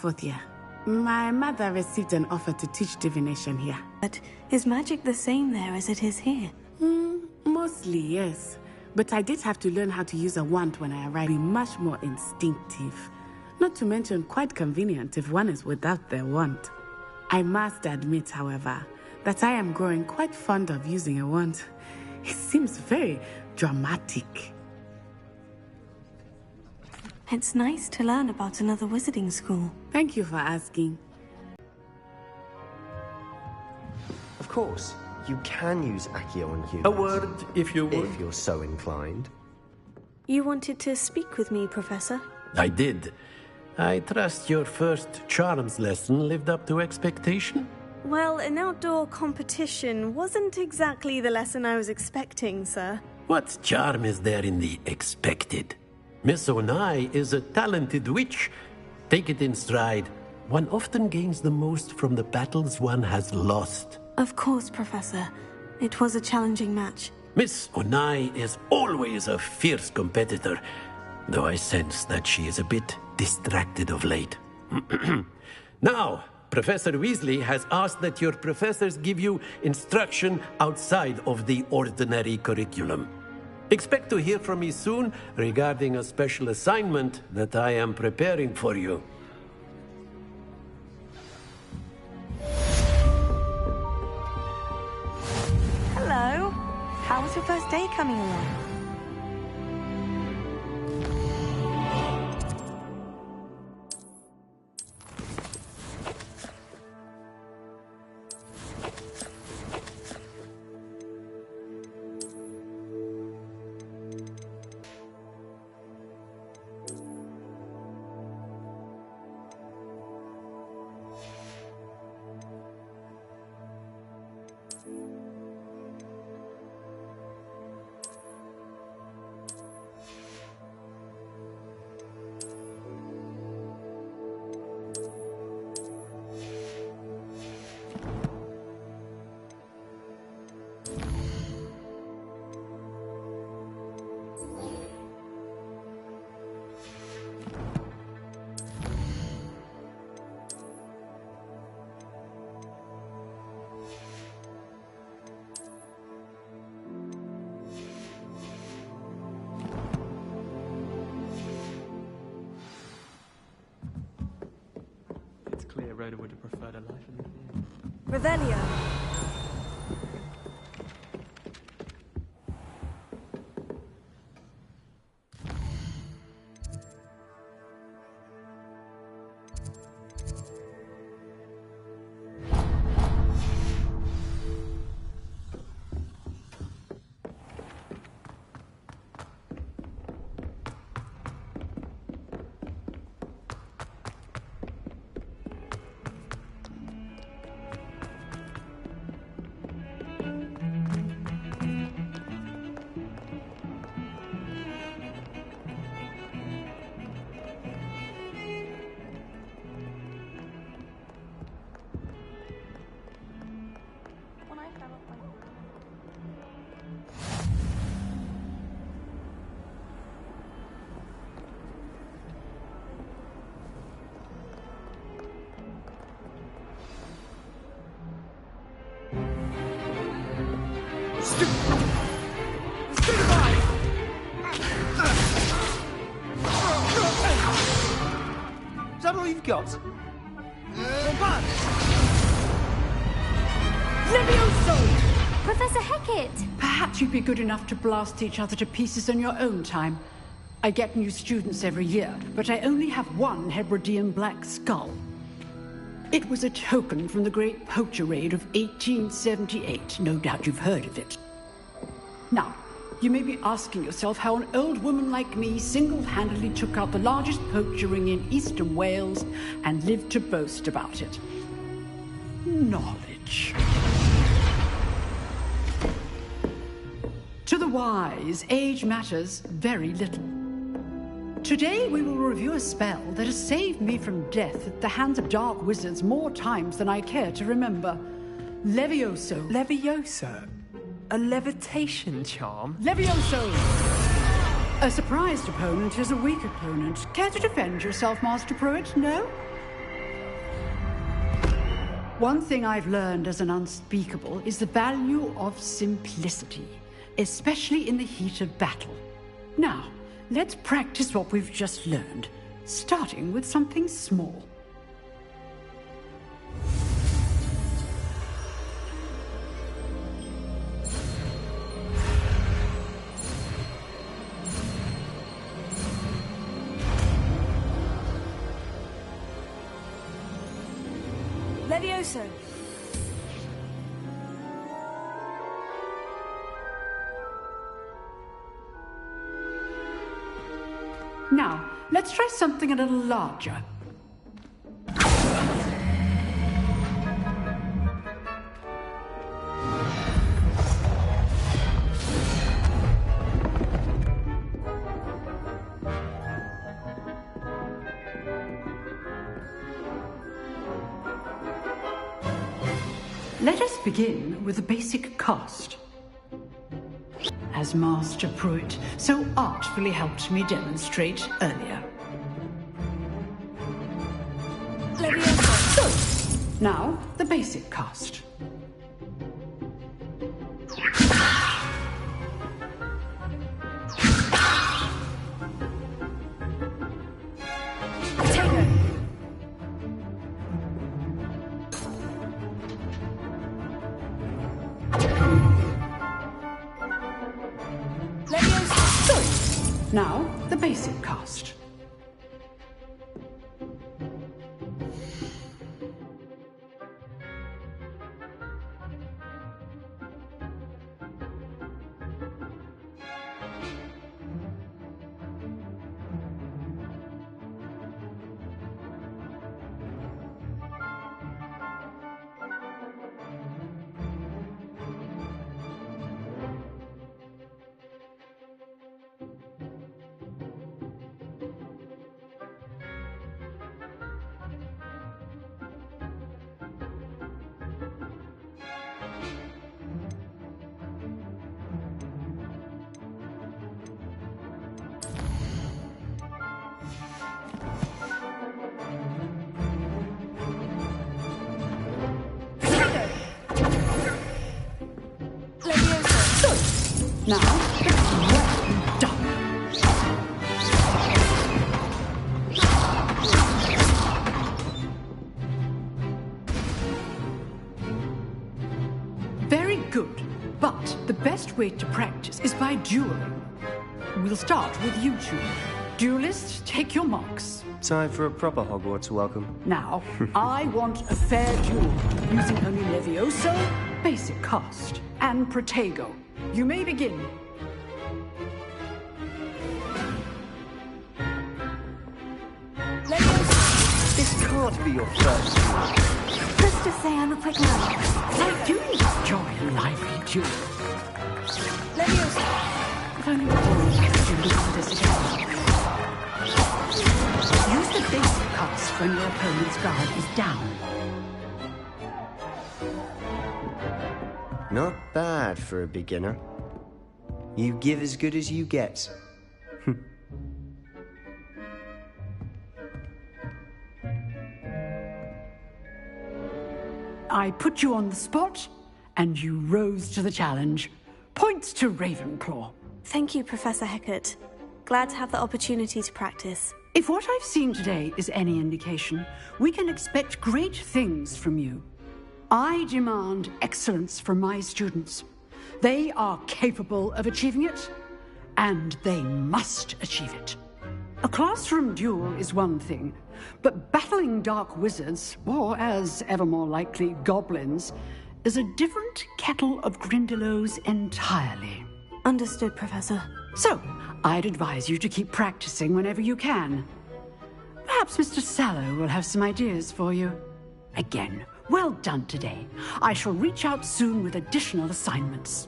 fourth year. My mother received an offer to teach divination here. But is magic the same there as it is here? Mostly, yes. But I did have to learn how to use a wand when I arrived. Be much more instinctive. Not to mention quite convenient if one is without their wand. I must admit, however, that I am growing quite fond of using a wand. It seems very dramatic. It's nice to learn about another wizarding school. Thank you for asking. Of course, you can use Accio on humans. A word, if you would. If you're so inclined. You wanted to speak with me, Professor? I did. I trust your first charms lesson lived up to expectation? Well, an outdoor competition wasn't exactly the lesson I was expecting, sir. What charm is there in the expected? Miss Onai is a talented witch. Take it in stride. One often gains the most from the battles one has lost. Of course, Professor. It was a challenging match. Miss Onai is always a fierce competitor, though I sense that she is a bit distracted of late. Now, Professor Weasley has asked that your professors give you instruction outside of the ordinary curriculum. Expect to hear from me soon regarding a special assignment that I am preparing for you. Hello. How was your first day coming along? Clear Rhoda would have preferred a life in the field. Revelio. Is that all you've got? Levioso! Professor Hecat! Perhaps you'd be good enough to blast each other to pieces in your own time. I get new students every year, but I only have one Hebridean black skull. It was a token from the Great Poacher Raid of 1878. No doubt you've heard of it. Now, you may be asking yourself how an old woman like me single-handedly took out the largest poacher ring in eastern Wales and lived to boast about it. Knowledge. To the wise, age matters very little. Today we will review a spell that has saved me from death at the hands of dark wizards more times than I care to remember. Levioso. Levioso? A levitation charm? Levioso! A surprised opponent is a weak opponent. Care to defend yourself, Master Pruitt? No? One thing I've learned as an unspeakable is the value of simplicity, especially in the heat of battle. Now, let's practice what we've just learned, starting with something small. Levioso. Now, let's try something a little larger. Let us begin with the basic cast. As Master Pruitt so artfully helped me demonstrate earlier. Levioso. Now, the basic cast. Now, the basic cast. Now, well done. Very good, but the best way to practice is by dueling. We'll start with you two. Duelists, take your marks. Time for a proper Hogwarts welcome. Now, I want a fair duel, using only Levioso, basic cast, and Protego. You may begin. This can't be your first duel. Let's just say I'm a quick learner. I do enjoy a lively duel. Leviosa. If only all you look for this again. Use the basic cast when your opponent's guard is down. Not bad for a beginner. You give as good as you get. I put you on the spot, and you rose to the challenge. Points to Ravenclaw. Thank you, Professor Hecat. Glad to have the opportunity to practice. If what I've seen today is any indication, we can expect great things from you. I demand excellence from my students. They are capable of achieving it, and they must achieve it. A classroom duel is one thing, but battling dark wizards, or as ever more likely, goblins, is a different kettle of Grindylows entirely. Understood, Professor. So, I'd advise you to keep practicing whenever you can. Perhaps Mr. Sallow will have some ideas for you. Again, well done today. I shall reach out soon with additional assignments.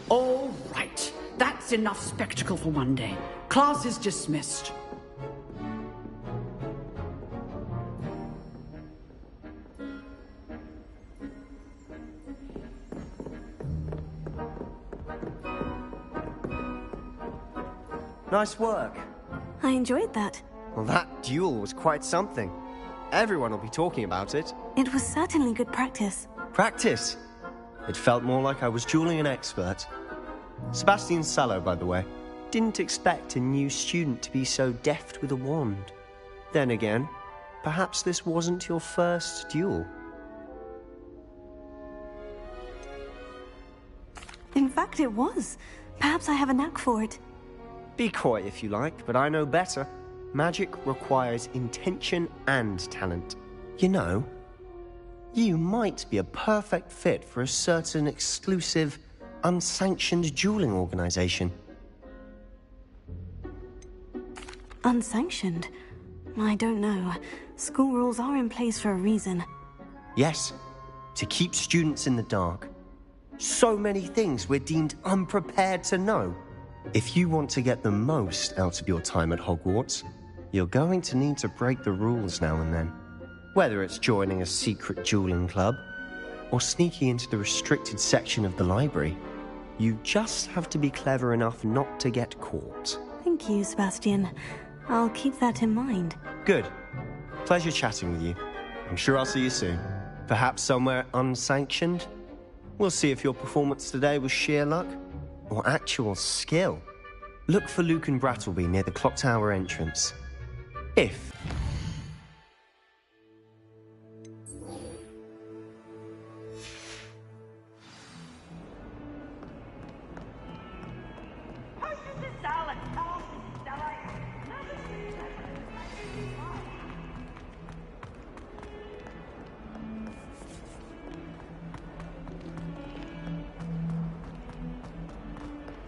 All right. That's enough spectacle for one day. Class is dismissed. Nice work. I enjoyed that. Well, that duel was quite something. Everyone will be talking about it. It was certainly good practice. Practice? It felt more like I was dueling an expert. Sebastian Sallow, by the way. Didn't expect a new student to be so deft with a wand. Then again, perhaps this wasn't your first duel. In fact, it was. Perhaps I have a knack for it. Be coy if you like, but I know better. Magic requires intention and talent. You know, you might be a perfect fit for a certain exclusive, unsanctioned dueling organization. Unsanctioned? I don't know. School rules are in place for a reason. Yes, to keep students in the dark. So many things we're deemed unprepared to know. If you want to get the most out of your time at Hogwarts, you're going to need to break the rules now and then. Whether it's joining a secret dueling club, or sneaking into the restricted section of the library, you just have to be clever enough not to get caught. Thank you, Sebastian. I'll keep that in mind. Good. Pleasure chatting with you. I'm sure I'll see you soon. Perhaps somewhere unsanctioned? We'll see if your performance today was sheer luck or actual skill. Look for Luke and Brattleby near the clock tower entrance. If...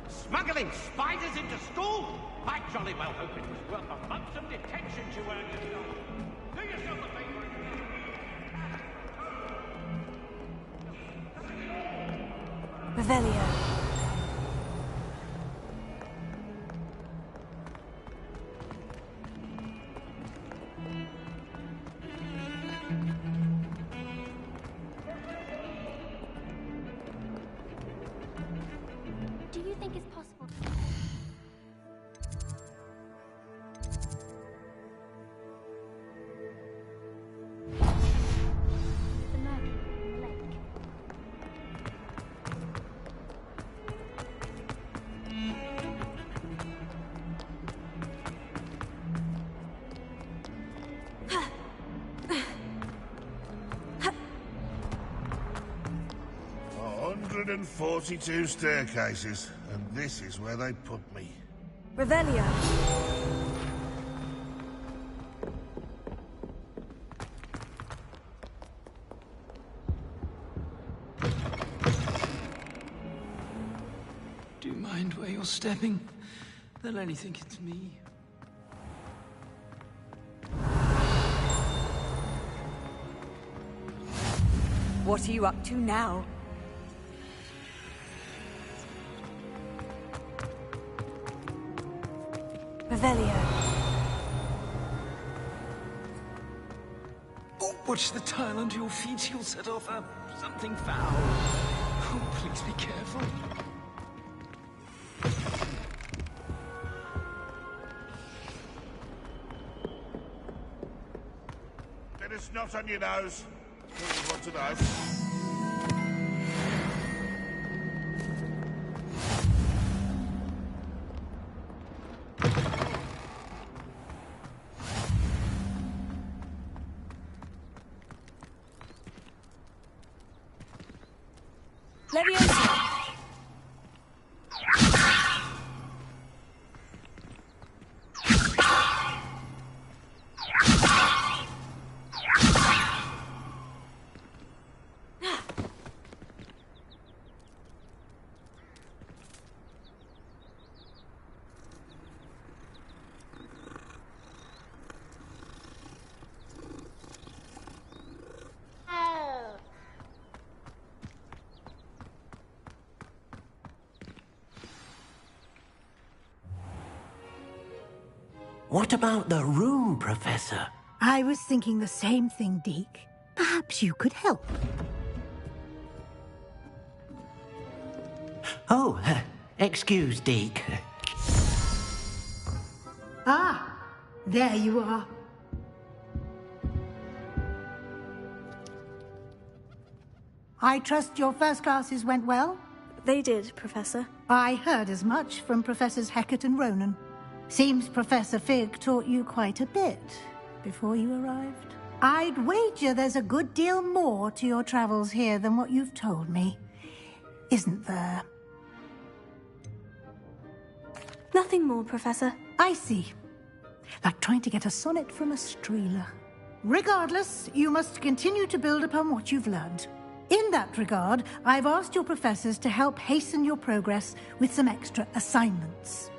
Smuggling spiders into school? I jolly well hope it was worth the months of detention you earned yourself. Do yourself a favor and... Revelio. Do you think it's possible? The Mercury Lake. A 142 staircases, and this is where they put me. Revelio. Do you mind where you're stepping? They'll only think it's me. What are you up to now? Revelio. Oh, watch the tile under your feet. You'll set off something foul. Oh, please be careful. Get a snot on your nose. What you want to know? Leviosa! What about the room, Professor? I was thinking the same thing, Deke. Perhaps you could help. Oh, excuse, Deke. Ah, there you are. I trust your first classes went well? They did, Professor. I heard as much from Professors Hecat and Ronan. Seems Professor Fig taught you quite a bit before you arrived. I'd wager there's a good deal more to your travels here than what you've told me. Isn't there? Nothing more, Professor. I see. Like trying to get a sonnet from a streeler. Regardless, you must continue to build upon what you've learned. In that regard, I've asked your professors to help hasten your progress with some extra assignments.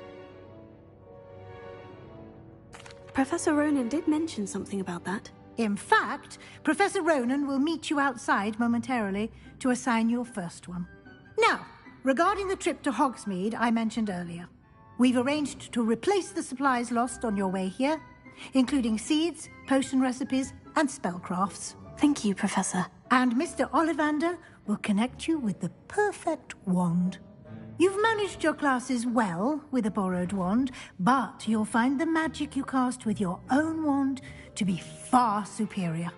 Professor Ronan did mention something about that. In fact, Professor Ronan will meet you outside momentarily to assign your first one. Now, regarding the trip to Hogsmeade I mentioned earlier, we've arranged to replace the supplies lost on your way here, including seeds, potion recipes, and spellcrafts. Thank you, Professor. And Mr. Ollivander will connect you with the perfect wand. You've managed your classes well with a borrowed wand, but you'll find the magic you cast with your own wand to be far superior.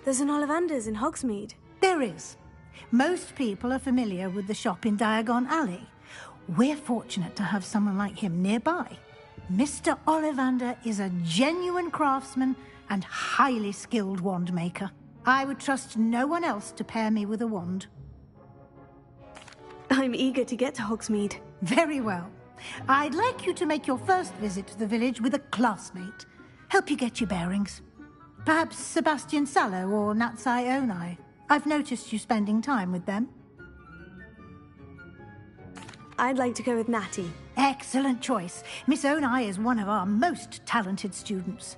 There's an Ollivander's in Hogsmeade. There is. Most people are familiar with the shop in Diagon Alley. We're fortunate to have someone like him nearby. Mr. Ollivander is a genuine craftsman and highly skilled wand maker. I would trust no one else to pair me with a wand. I'm eager to get to Hogsmeade. Very well. I'd like you to make your first visit to the village with a classmate. Help you get your bearings. Perhaps Sebastian Sallow or Natsai Onai. I've noticed you spending time with them. I'd like to go with Natty. Excellent choice. Miss Onai is one of our most talented students.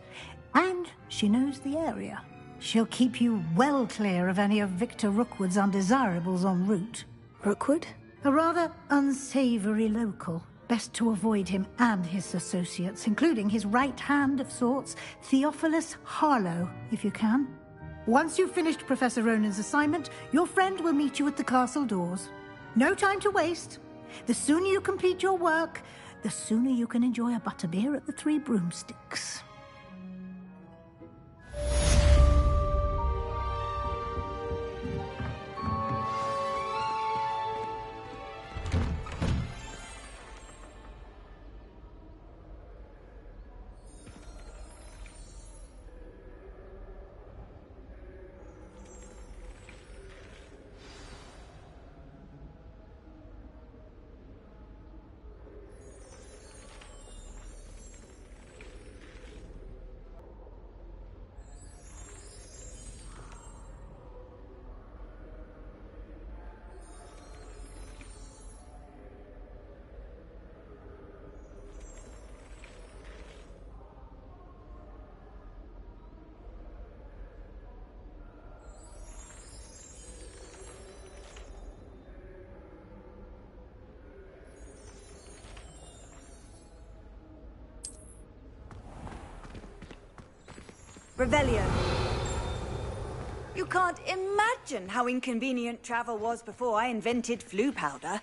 And she knows the area. She'll keep you well clear of any of Victor Rookwood's undesirables en route. Rookwood? A rather unsavory local. Best to avoid him and his associates, including his right hand of sorts, Theophilus Harlow, if you can. Once you've finished Professor Ronan's assignment, your friend will meet you at the castle doors. No time to waste. The sooner you complete your work, the sooner you can enjoy a butterbeer at the Three Broomsticks. Revelio. You can't imagine how inconvenient travel was before I invented flu powder.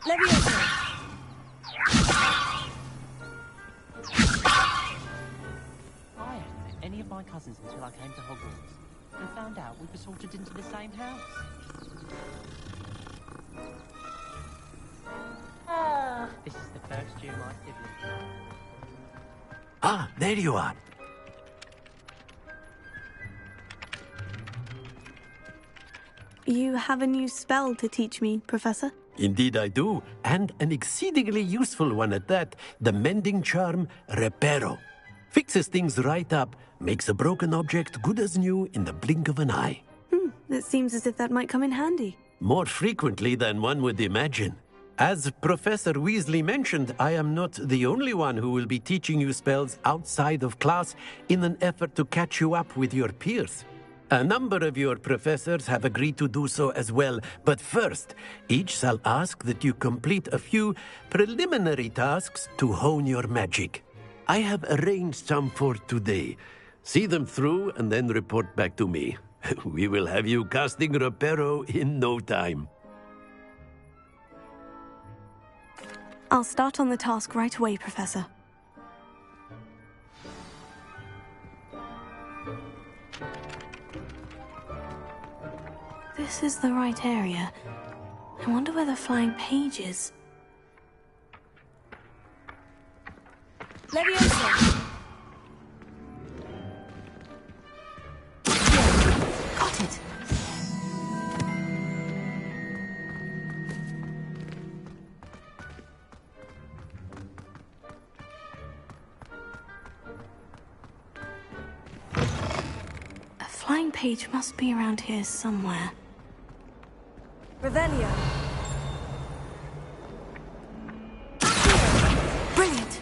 Leviosa. Any of my cousins until I came to Hogwarts and found out we were sorted into the same house. This is the first year my siblings. Ah, there you are. You have a new spell to teach me, Professor? Indeed I do, and an exceedingly useful one at that. The mending charm, Reparo. Fixes things right up, makes a broken object good as new in the blink of an eye. It seems as if that might come in handy. More frequently than one would imagine. As Professor Weasley mentioned, I am not the only one who will be teaching you spells outside of class in an effort to catch you up with your peers. A number of your professors have agreed to do so as well, but first, each shall ask that you complete a few preliminary tasks to hone your magic. I have arranged some for today. See them through and then report back to me. We will have you casting Reparo in no time. I'll start on the task right away, Professor. This is the right area. I wonder where the flying page is. Leviosa! Got it! A flying page must be around here somewhere. Revelio. Brilliant!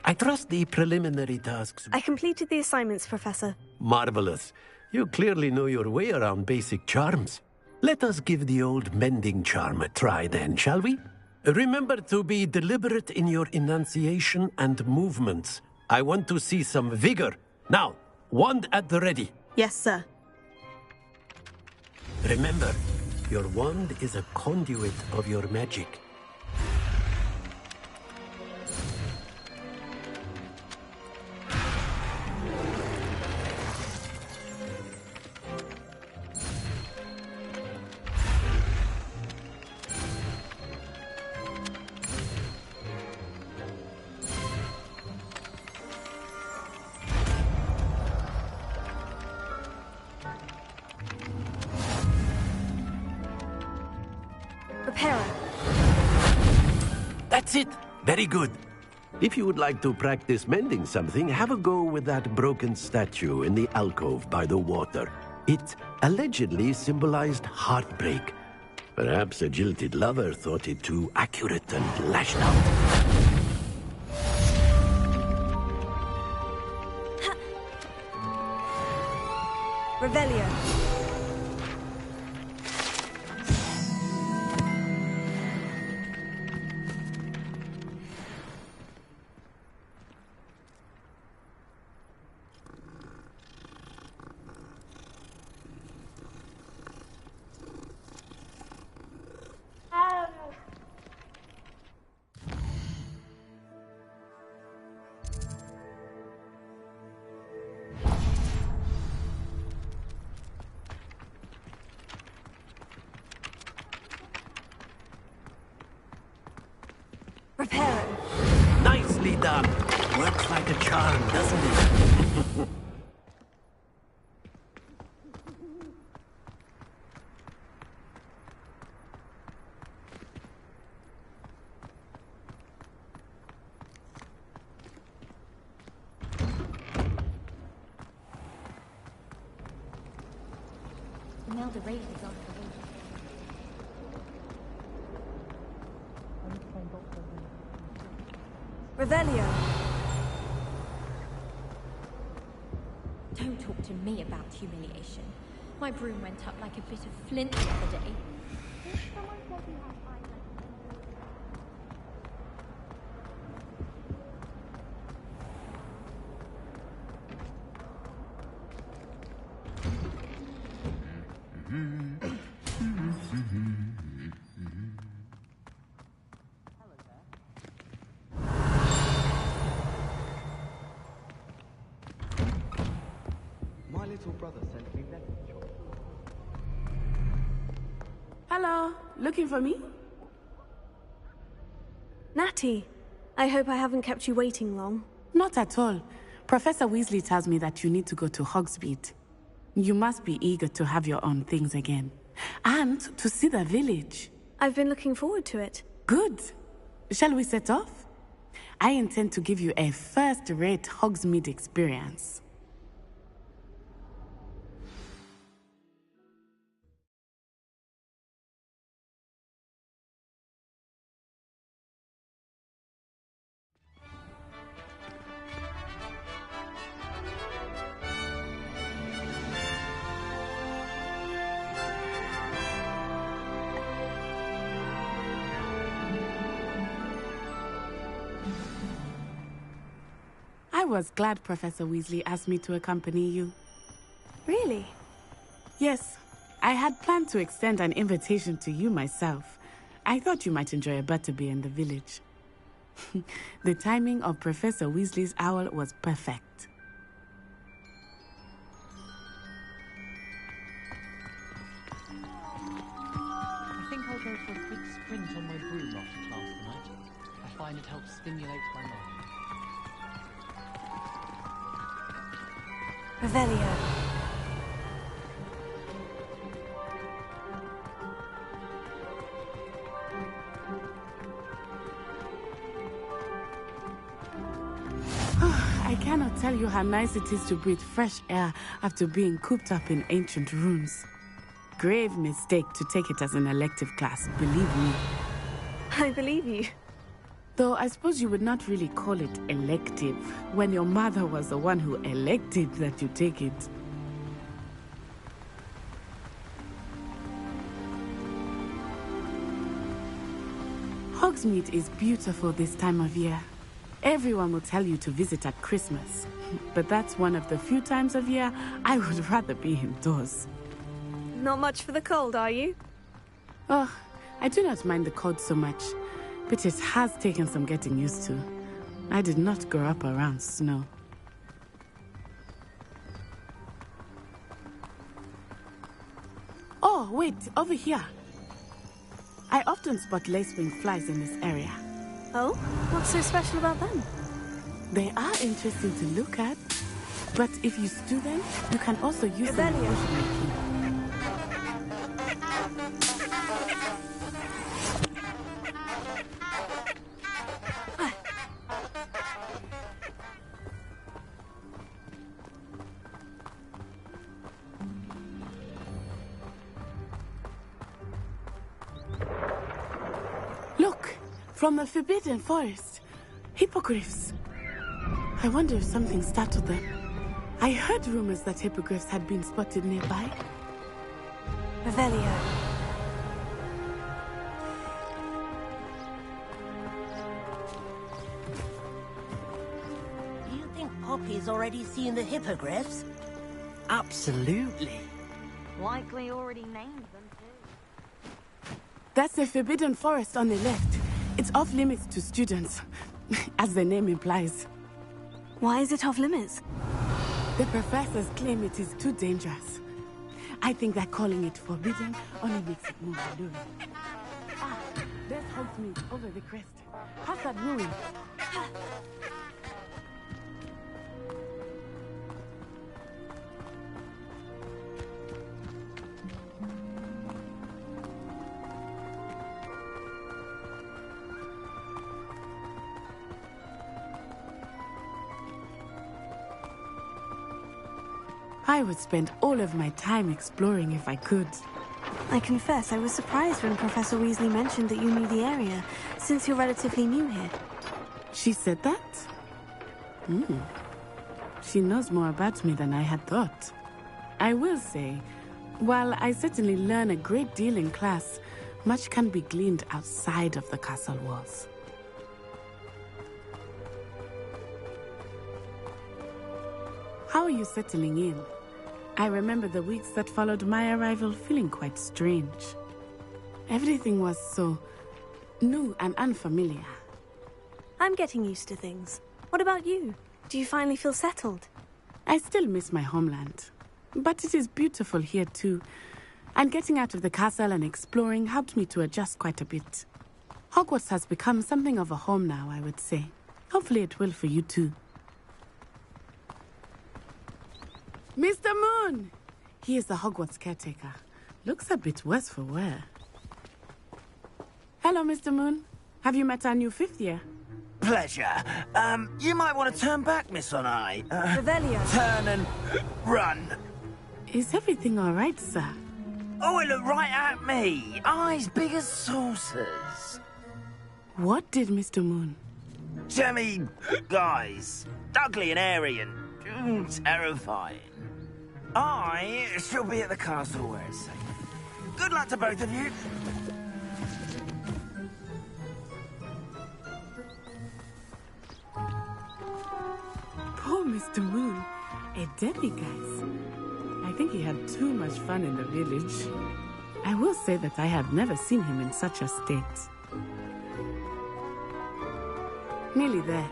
I trust the preliminary tasks. I completed the assignments, Professor. Marvelous. You clearly know your way around basic charms. Let us give the old mending charm a try then, shall we? Remember to be deliberate in your enunciation and movements. I want to see some vigor. Now, wand at the ready. Yes, sir. Remember, your wand is a conduit of your magic. That's it! Very good. If you would like to practice mending something, have a go with that broken statue in the alcove by the water. It allegedly symbolized heartbreak. Perhaps a jilted lover thought it too accurate and lashed out. Revelio. Reparo. Nicely done. Works like a charm, doesn't it? Imelda Raid is on the way. Revelio. Don't talk to me about humiliation. My broom went up like a bit of flint the other day. My little brother sent me message. Hello, looking for me? Natty, I hope I haven't kept you waiting long. Not at all. Professor Weasley tells me that you need to go to Hogsmeade. You must be eager to have your own things again. And to see the village. I've been looking forward to it. Good. Shall we set off? I intend to give you a first-rate Hogsmeade experience. was glad Professor Weasley asked me to accompany you. Really? Yes. I had planned to extend an invitation to you myself. I thought you might enjoy a butterbeer in the village. The timing of Professor Weasley's owl was perfect. I think I'll go for a quick sprint on my broom after class tonight. I find it helps stimulate my mind. Revelio. I cannot tell you how nice it is to breathe fresh air after being cooped up in ancient rooms. Grave mistake to take it as an elective class, believe me. I believe you. Though I suppose you would not really call it elective when your mother was the one who elected that you take it. Hogsmeade is beautiful this time of year. Everyone will tell you to visit at Christmas, but that's one of the few times of year I would rather be indoors. Not much for the cold, are you? Oh, I do not mind the cold so much, but it has taken some getting used to. I did not grow up around snow. Oh, wait, over here. I often spot lacewing flies in this area. Oh? What's so special about them? They are interesting to look at, but if you stew them, you can also use them in potion making. Look, from the Forbidden Forest, hippogriffs. I wonder if something startled them. I heard rumors that hippogriffs had been spotted nearby. Revelio. Do you think Poppy's already seen the hippogriffs? Absolutely. Likely already named them too. That's the Forbidden Forest on the left. It's off limits to students, as the name implies. Why is it off limits? The professors claim it is too dangerous. I think that calling it forbidden only makes it more alluring. Ah, there's Hogsmeade over the crest. How's that ruin? I would spend all of my time exploring if I could. I confess I was surprised when Professor Weasley mentioned that you knew the area, since you're relatively new here. She said that? She knows more about me than I had thought. I will say, while I certainly learn a great deal in class, much can be gleaned outside of the castle walls. How are you settling in? I remember the weeks that followed my arrival feeling quite strange. Everything was so new and unfamiliar. I'm getting used to things. What about you? Do you finally feel settled? I still miss my homeland, but it is beautiful here too. And getting out of the castle and exploring helped me to adjust quite a bit. Hogwarts has become something of a home now, I would say. Hopefully it will for you too. Mr. Moon! He is the Hogwarts caretaker. Looks a bit worse for wear. Hello, Mr. Moon. Have you met our new fifth year? Pleasure. You might want to turn back, Miss Onai. Revelio. Turn and run. Is everything all right, sir? Oh, it looked right at me. Eyes big as saucers. What did Mr. Moon? Jemmy, guys. Ugly and airy and terrifying. I shall be at the castle where it's safe. Good luck to both of you. Mr. Moon, a demiguise. I think he had too much fun in the village. I will say that I have never seen him in such a state. Nearly there.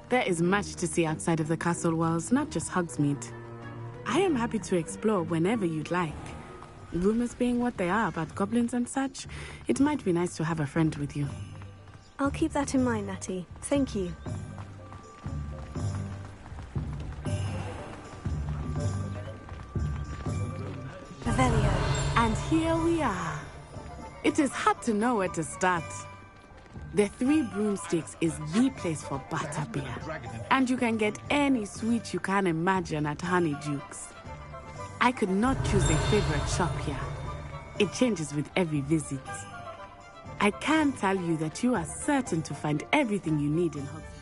There is much to see outside of the castle walls, not just Hogsmeade. I am happy to explore whenever you'd like. Rumors being what they are about goblins and such, it might be nice to have a friend with you. I'll keep that in mind, Natty. Thank you. Revelio. And here we are. It is hard to know where to start. The Three Broomsticks is the place for butterbeer. And you can get any sweet you can imagine at Honeydukes. I could not choose a favorite shop here. It changes with every visit. I can tell you that you are certain to find everything you need in Hogsmeade.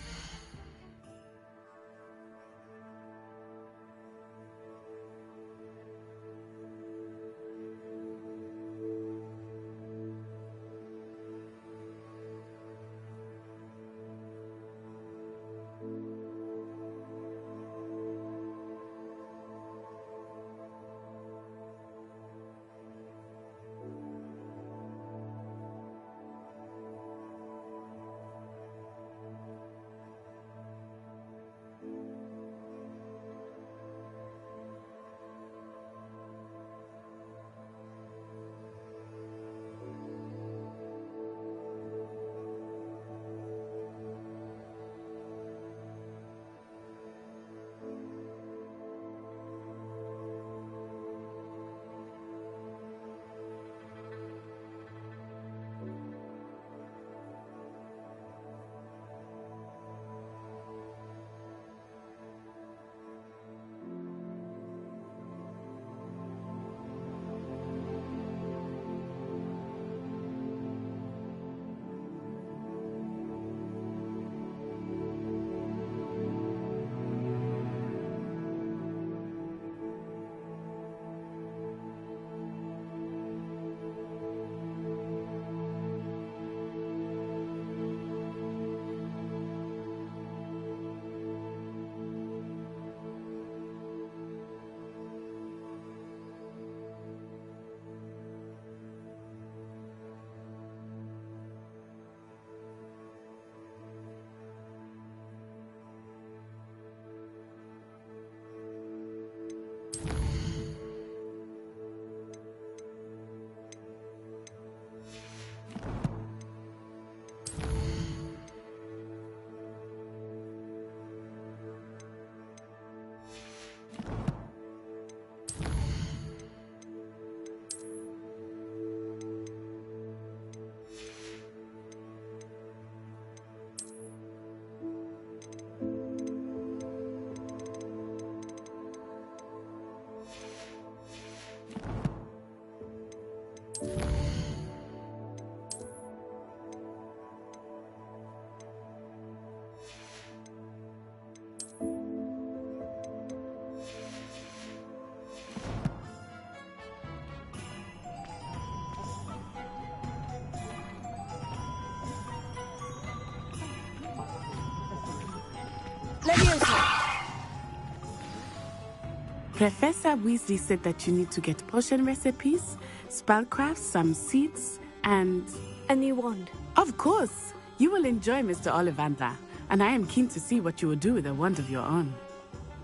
Professor Weasley said that you need to get potion recipes, spellcrafts, some seeds, and... a new wand. Of course! You will enjoy Mr. Ollivander, and I am keen to see what you will do with a wand of your own.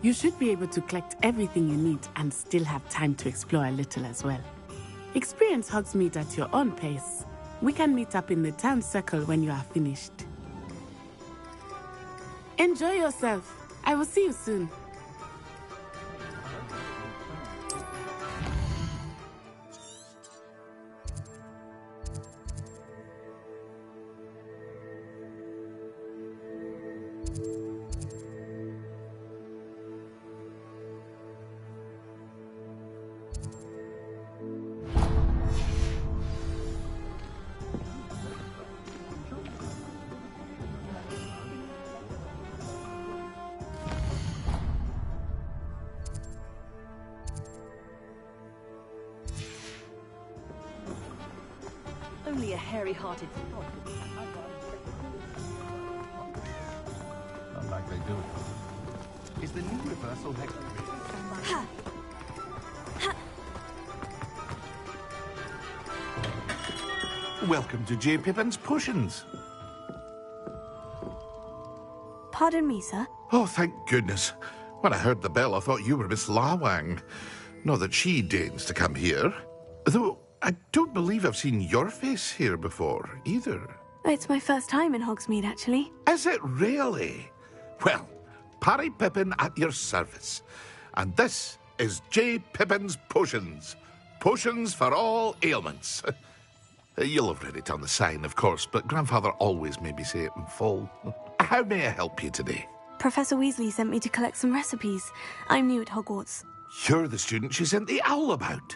You should be able to collect everything you need and still have time to explore a little as well. Experience Hogsmeade at your own pace. We can meet up in the town circle when you are finished. Enjoy yourself. I will see you soon. Only a hairy-hearted frog. Not like they do. is the new reversal hexagram. Welcome to J. Pippin's Potions. Pardon me, sir. Oh, thank goodness. When I heard the bell, I thought you were Miss Lawang. Not that she deigns to come here. Though I don't believe I've seen your face here before, either. It's my first time in Hogsmeade, actually. Is it really? Well, Parry Pippin at your service. And this is J. Pippin's Potions. Potions for all ailments. You'll have read it on the sign, of course, but Grandfather always made me say it in full. How may I help you today? Professor Weasley sent me to collect some recipes. I'm new at Hogwarts. You're the student she sent the owl about.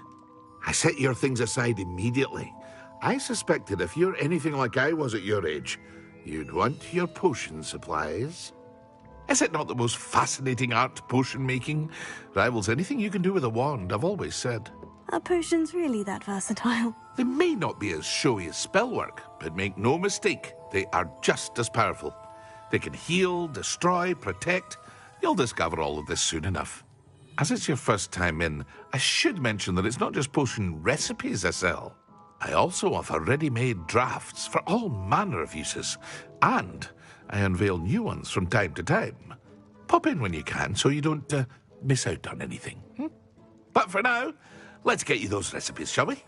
I set your things aside immediately. I suspected if you're anything like I was at your age, you'd want your potion supplies. Is it not the most fascinating art, potion making? Rivals anything you can do with a wand, I've always said. Are potions really that versatile? They may not be as showy as spellwork, but make no mistake, they are just as powerful. They can heal, destroy, protect. You'll discover all of this soon enough. As it's your first time in, I should mention that it's not just potion recipes I sell. I also offer ready-made drafts for all manner of uses, and I unveil new ones from time to time. Pop in when you can so you don't miss out on anything. But for now, let's get you those recipes, shall we?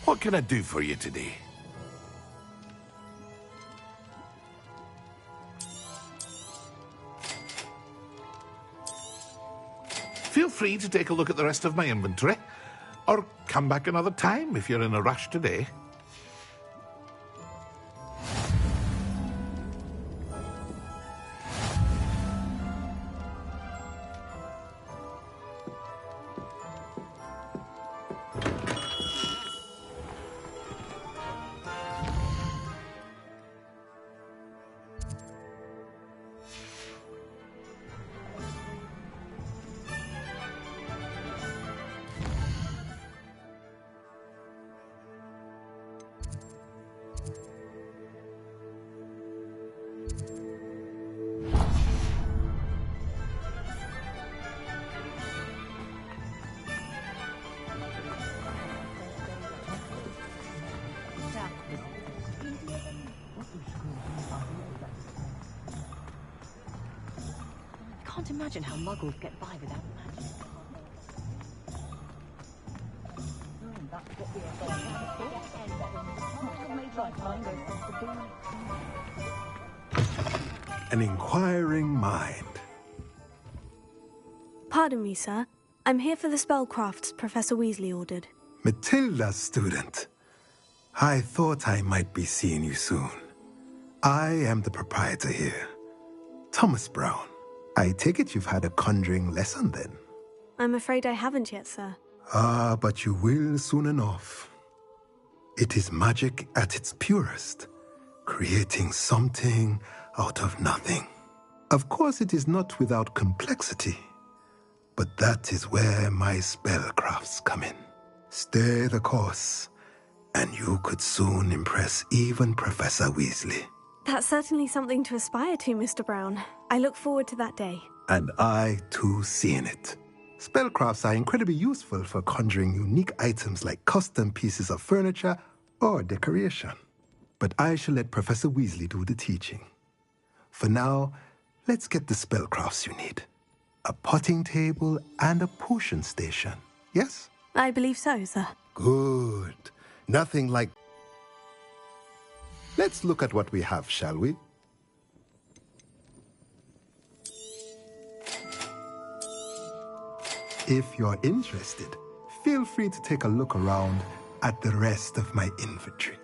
What can I do for you today? Feel free to take a look at the rest of my inventory, or come back another time if you're in a rush today. I can't imagine how muggles get by without magic. An inquiring mind. Pardon me, sir. I'm here for the spellcrafts Professor Weasley ordered. Matilda's student. I thought I might be seeing you soon. I am the proprietor here, Thomas Brown. I take it you've had a conjuring lesson then? I'm afraid I haven't yet, sir. Ah, but you will soon enough. It is magic at its purest, creating something out of nothing. Of course, it is not without complexity, but that is where my spellcrafts come in. Stay the course, and you could soon impress even Professor Weasley. That's certainly something to aspire to, Mr. Brown. I look forward to that day. And I, too, seeing it. Spellcrafts are incredibly useful for conjuring unique items like custom pieces of furniture or decoration. But I shall let Professor Weasley do the teaching. For now, let's get the spellcrafts you need. A potting table and a potion station, yes? I believe so, sir. Good. Nothing like... Let's look at what we have, shall we? If you're interested, feel free to take a look around at the rest of my inventory.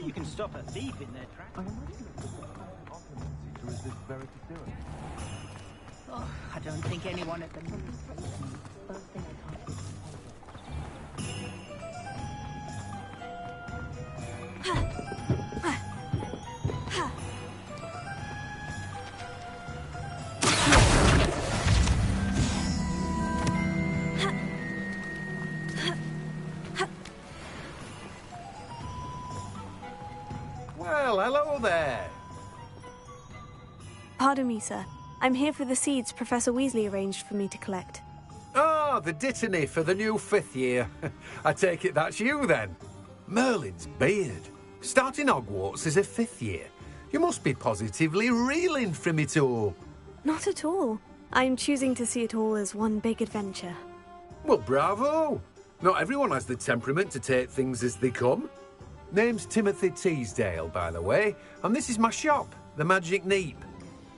You can stop a thief in their tracks. Oh, I don't think anyone at the... Well, hello there. Pardon me, sir. I'm here for the seeds Professor Weasley arranged for me to collect. Ah, the dittany for the new 5th year. I take it that's you, then. Merlin's beard. Starting Hogwarts as a 5th year. You must be positively reeling from it all. Not at all. I'm choosing to see it all as one big adventure. Well, bravo. Not everyone has the temperament to take things as they come. Name's Timothy Teasdale, by the way, and this is my shop, the Magic Neep.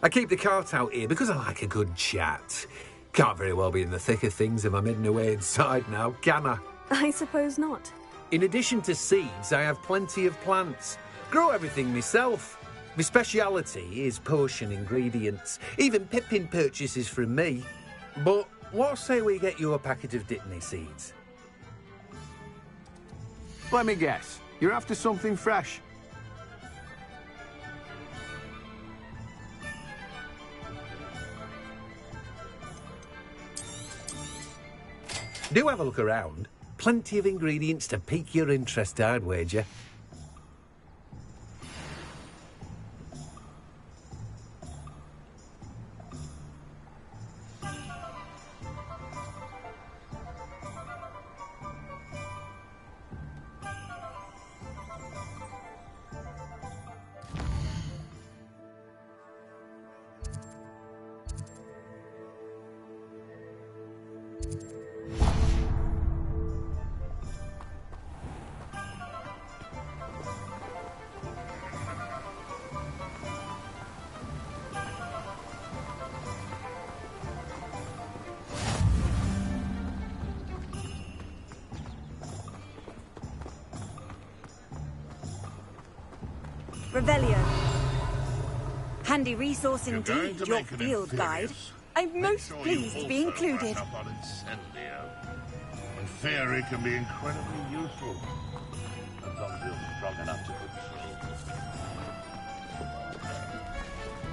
I keep the cart out here because I like a good chat. Can't very well be in the thick of things if I'm hidden away inside now, can I? I suppose not. In addition to seeds, I have plenty of plants. Grow everything myself. My speciality is potion ingredients. Even Pippin purchases from me. But what say we get you a packet of dittany seeds? Let me guess. You're after something fresh. Do have a look around. Plenty of ingredients to pique your interest, I'd wager. Revelio. Handy resource You're going indeed, to your make an field guide. Inferius. I'm most Make sure pleased you to be also included. brush up on Incendio. Inferi can be incredibly useful, as long as you're strong enough to control.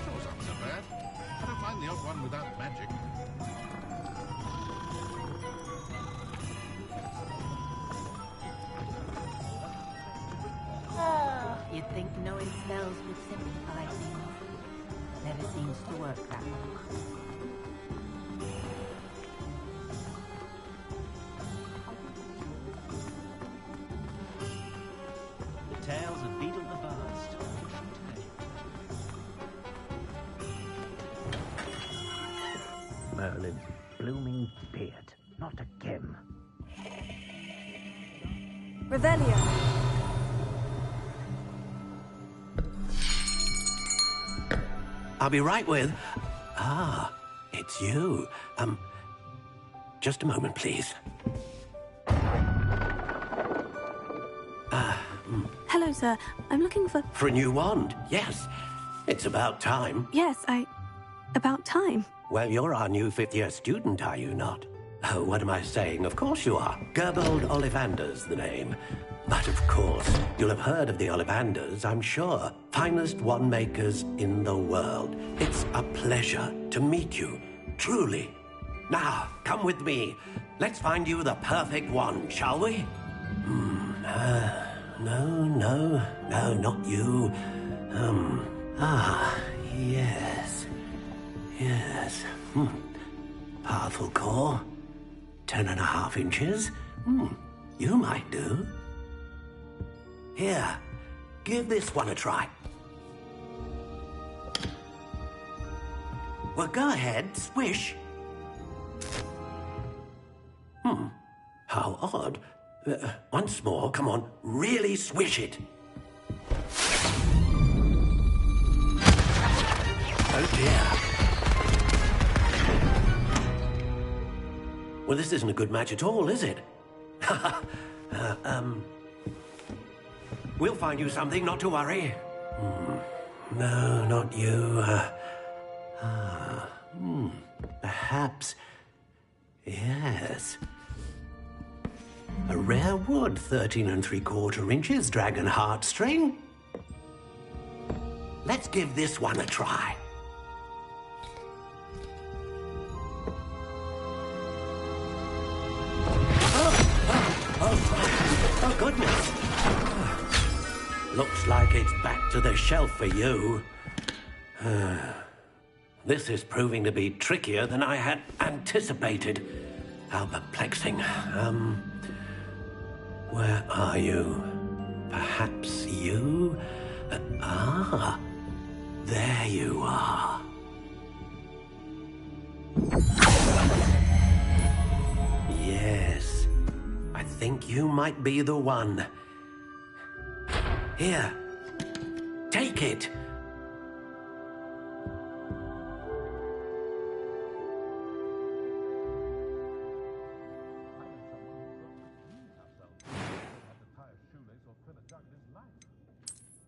Sure, not so bad. I don't mind the odd one without magic. You'd think knowing spells would simplify things. Never seems to work that way. The tales of Beetle the Bast. Merlin's blooming beard. Not again. Revelio. I'll be right with... Ah, it's you. Just a moment, please. Hello, sir. I'm looking for... For a new wand, yes. It's about time. Yes, about time. Well, you're our new 5th year student, are you not? Oh, what am I saying? Of course you are. Gerbold Ollivander's the name. But of course, you'll have heard of the Ollivanders, I'm sure. Finest wand makers in the world. It's a pleasure to meet you, truly. Now, come with me. Let's find you the perfect wand, shall we? No, not you. Yes. Powerful core. 10.5 inches. You might do. Here, give this one a try. Well, go ahead, swish. How odd. Once more, come on, really swish it. Oh dear. Well, this isn't a good match at all, is it? We'll find you something, not to worry. No, not you. Perhaps. Yes. A rare wood, 13 3/4 inches, dragon heartstring. Let's give this one a try. Oh, goodness. Looks like it's back to the shelf for you. This is proving to be trickier than I had anticipated. How perplexing. Where are you? Perhaps you? There you are. Yes, I think you might be the one. Here, take it.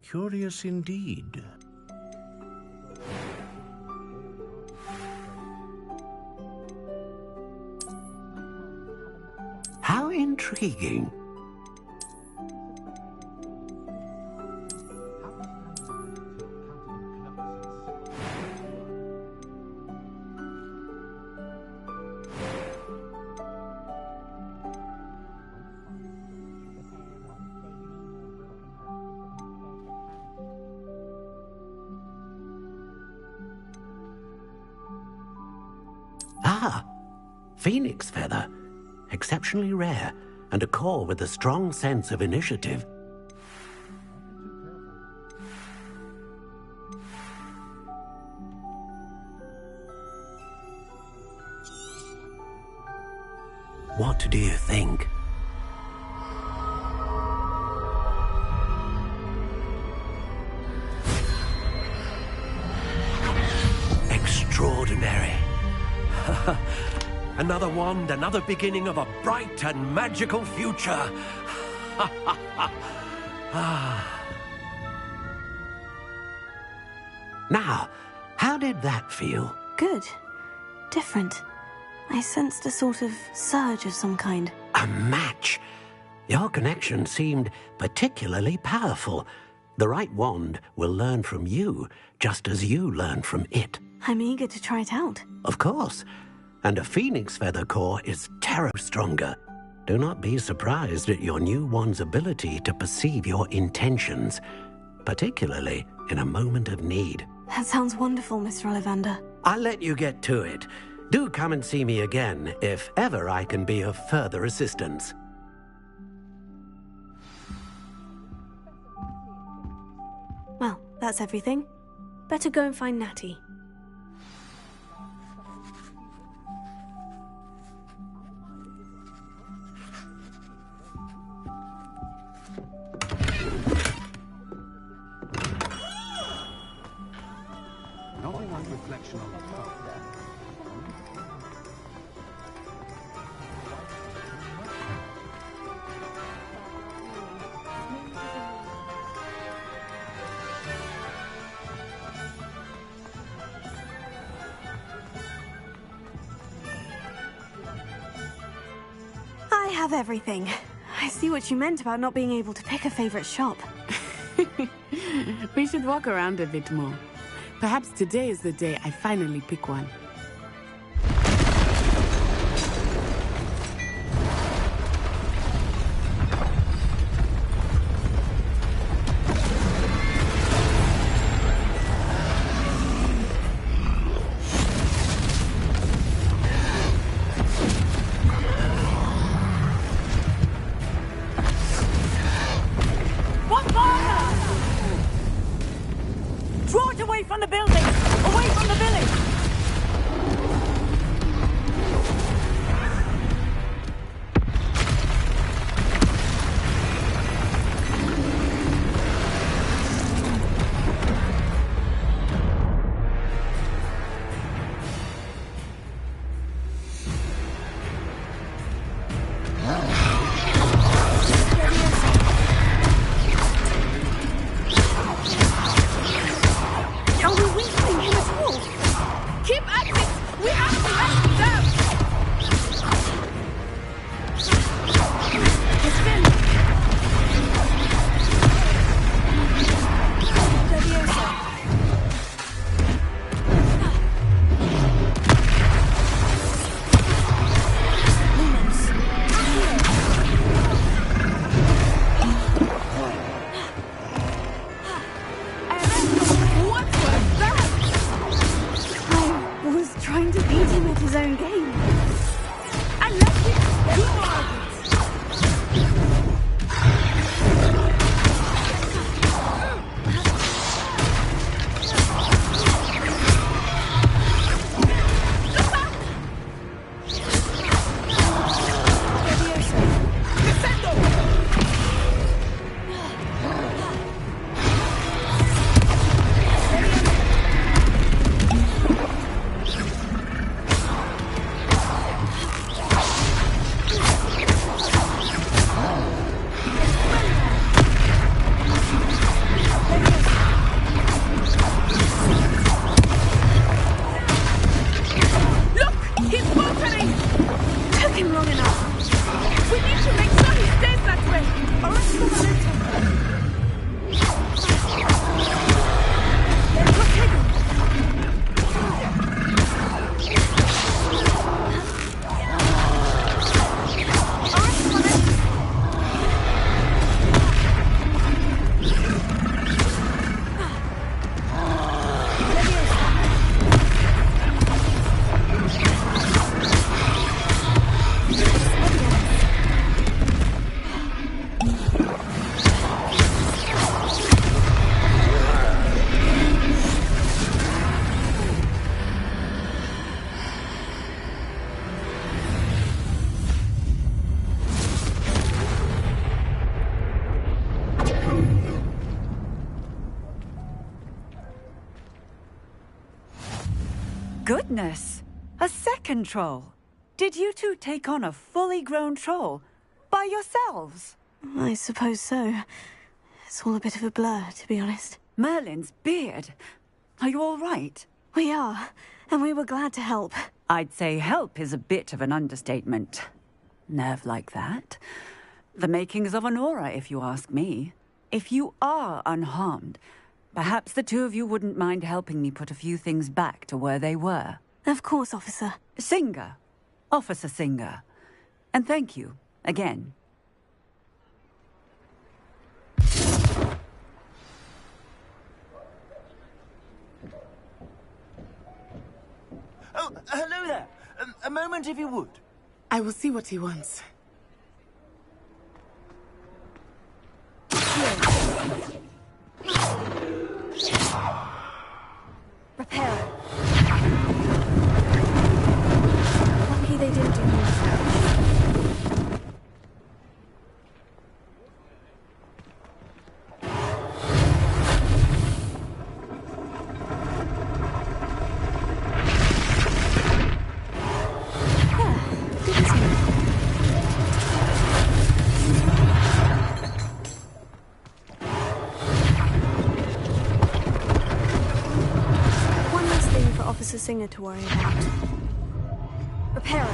Curious indeed. How intriguing. Phoenix feather. Exceptionally rare, and a core with a strong sense of initiative. What do you think? Extraordinary. Another wand, another beginning of a bright and magical future. Now, how did that feel? Good. Different. I sensed a sort of surge of some kind. A match. Your connection seemed particularly powerful. The right wand will learn from you, just as you learn from it. I'm eager to try it out. Of course. And a phoenix feather core is terror stronger. Do not be surprised at your new wand's ability to perceive your intentions, particularly in a moment of need. That sounds wonderful, Mr. Ollivander. I'll let you get to it. Do come and see me again if ever I can be of further assistance. Well, that's everything. Better go and find Natty. Nothing like reflection on the top. I have everything. I see what you meant about not being able to pick a favorite shop. We should walk around a bit more. Perhaps today is the day I finally pick one. Draw it away from the building! Away from the village! We have to let them! Trying to beat him at his own game. I left it. You are Goodness! A second troll! Did you two take on a fully grown troll by yourselves? I suppose so. It's all a bit of a blur, to be honest. Merlin's beard. Are you all right? We are, and we were glad to help. I'd say help is a bit of an understatement. Nerve like that. The makings of an aura, if you ask me. If you are unharmed, perhaps the two of you wouldn't mind helping me put a few things back to where they were. Of course, officer. Singer. Officer Singer. And thank you, again. Oh, hello there. A moment, if you would. I will see what he wants. Repair it. Lucky they didn't do more damage. Officer Singer to worry about. Repair it.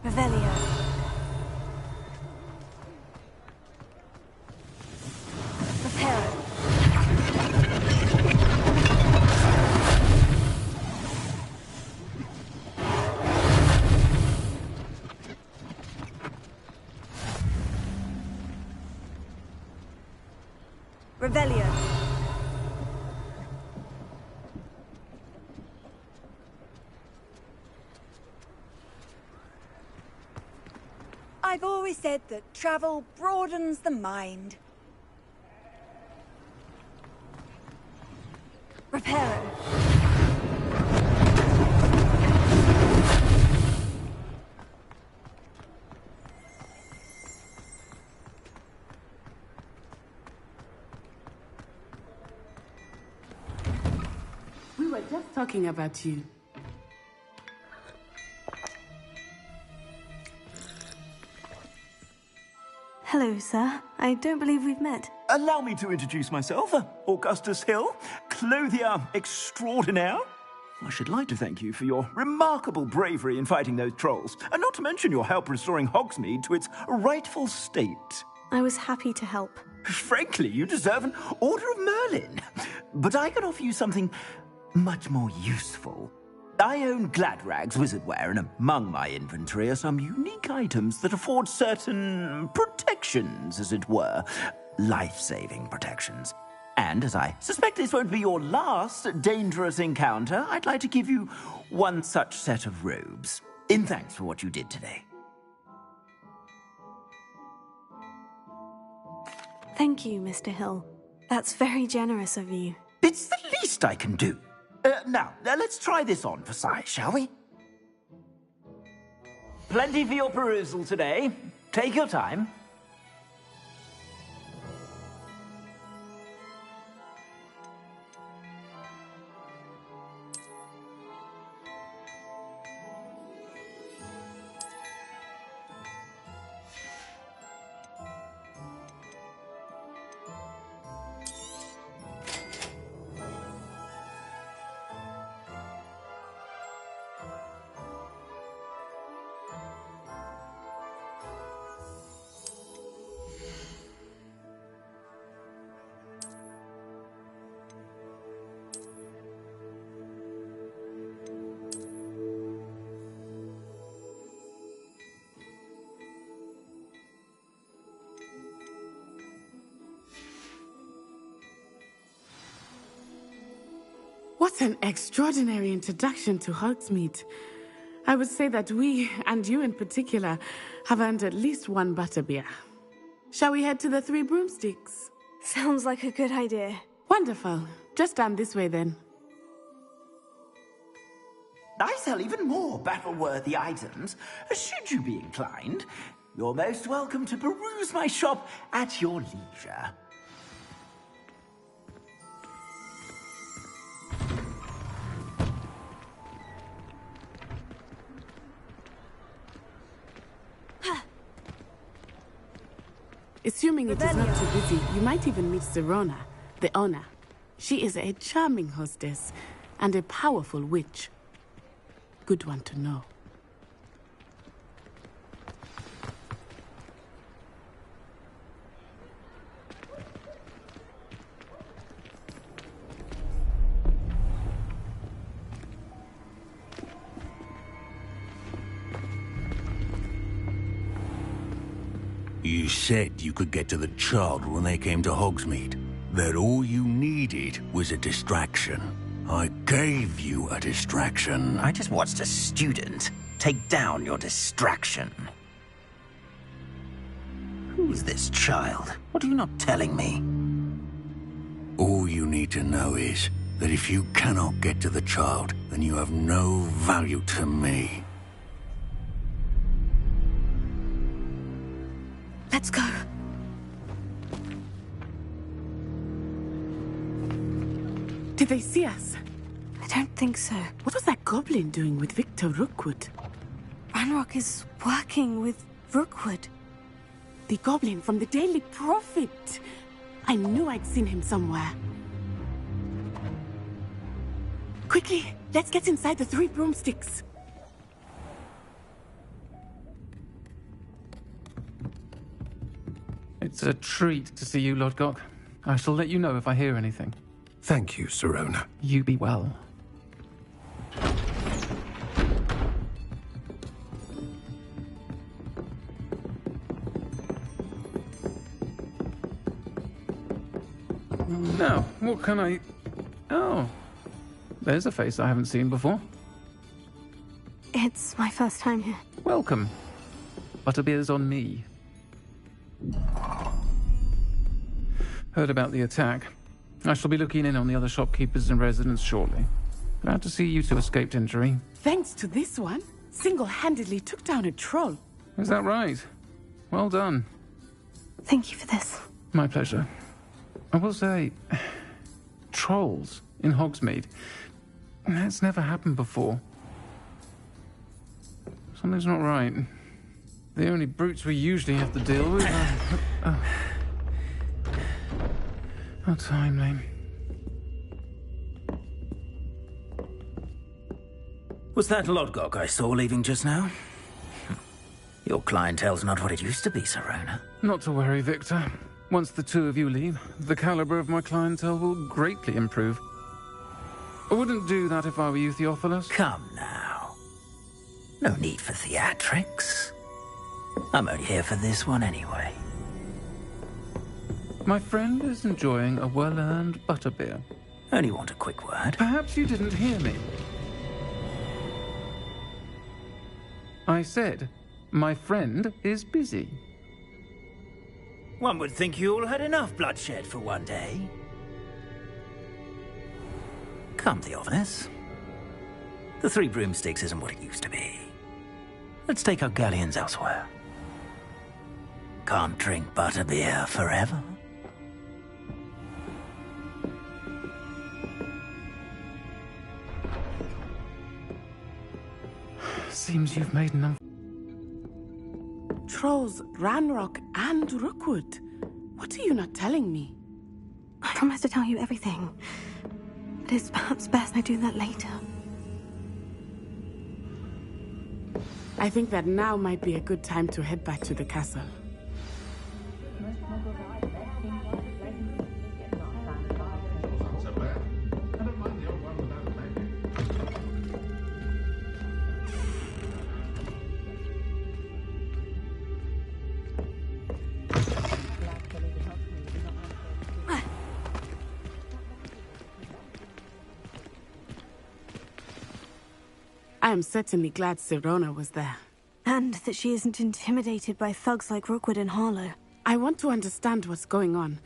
Revelio. Repair it. Revelio. I've always said that travel broadens the mind. Repair it. We were just talking about you. Hello, sir. I don't believe we've met. Allow me to introduce myself, Augustus Hill, clothier extraordinaire. I should like to thank you for your remarkable bravery in fighting those trolls, and not to mention your help restoring Hogsmeade to its rightful state. I was happy to help. Frankly, you deserve an Order of Merlin. But I can offer you something much more useful. I own Gladrag's wizardware, and among my inventory are some unique items that afford certain protections, as it were. Life-saving protections. And as I suspect this won't be your last dangerous encounter, I'd like to give you one such set of robes, in thanks for what you did today. Thank you, Mr. Hill. That's very generous of you. It's the least I can do. Now, let's try this on for size, shall we? Plenty for your perusal today. Take your time. What an extraordinary introduction to Hogsmeade. I would say that we, and you in particular, have earned at least one butterbeer. Shall we head to the Three Broomsticks? Sounds like a good idea. Wonderful. Just down this way then. I sell even more battle-worthy items. Should you be inclined, you're most welcome to peruse my shop at your leisure. Assuming it is not too busy, you might even meet Serona, the owner. She is a charming hostess and a powerful witch. Good one to know. You said you could get to the child when they came to Hogsmeade. That all you needed was a distraction. I gave you a distraction. I just watched a student take down your distraction. Who's this child? What are you not telling me? All you need to know is that if you cannot get to the child, then you have no value to me. Let's go. Did they see us? I don't think so. What was that goblin doing with Victor Rookwood? Ranrock is working with Rookwood. The goblin from the Daily Prophet. I knew I'd seen him somewhere. Quickly, let's get inside the Three Broomsticks. It's a treat to see you, Lodgok. I shall let you know if I hear anything. Thank you, Serona. You be well. Now, what can I... Oh, there's a face I haven't seen before. It's my first time here. Welcome. Butterbeer's on me. Heard about the attack. I shall be looking in on the other shopkeepers and residents shortly. Glad to see you two escaped injury. Thanks to this one, single-handedly took down a troll. Is that right? Well done. Thank you for this. My pleasure. I will say, trolls in Hogsmeade. That's never happened before. Something's not right. The only brutes we usually have to deal with are... How timely. Was that Lodgok I saw leaving just now? Your clientele's not what it used to be, Serona. Not to worry, Victor. Once the two of you leave, the caliber of my clientele will greatly improve. I wouldn't do that if I were you, Theophilus. Come now. No need for theatrics. I'm only here for this one anyway. My friend is enjoying a well-earned butterbeer. Only want a quick word. Perhaps you didn't hear me. I said, my friend is busy. One would think you all had enough bloodshed for one day. Come, Theophilus. The Three Broomsticks isn't what it used to be. Let's take our galleons elsewhere. Can't drink butterbeer forever. Seems you've made enough. Trolls, Ranrock, and Rookwood. What are you not telling me? I promised to tell you everything. But it's perhaps best I do that later. I think that now might be a good time to head back to the castle. I am certainly glad Serona was there. And that she isn't intimidated by thugs like Rookwood and Harlow. I want to understand what's going on,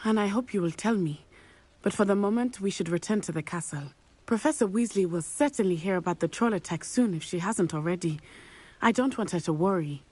and I hope you will tell me. But for the moment, we should return to the castle. Professor Weasley will certainly hear about the troll attack soon if she hasn't already. I don't want her to worry.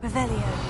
Revelio.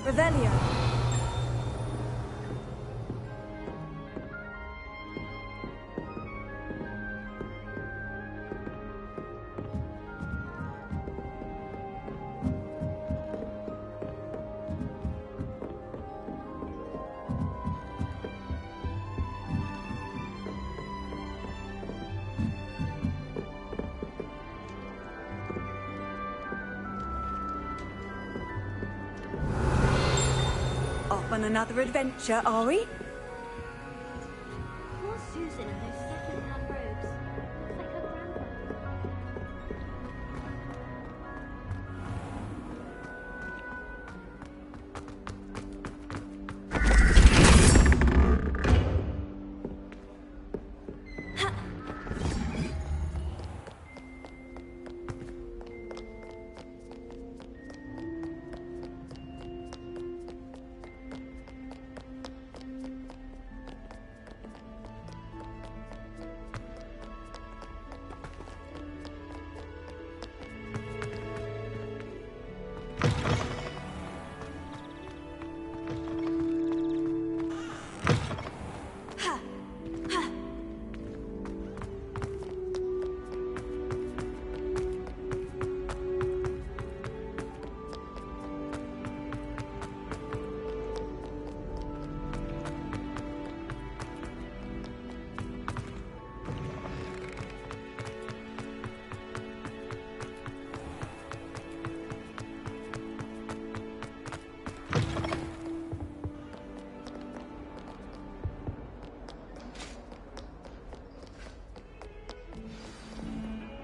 Revelio. Off on another adventure, are we? Poor Susan in those second-hand robes. Looks like her grandmother.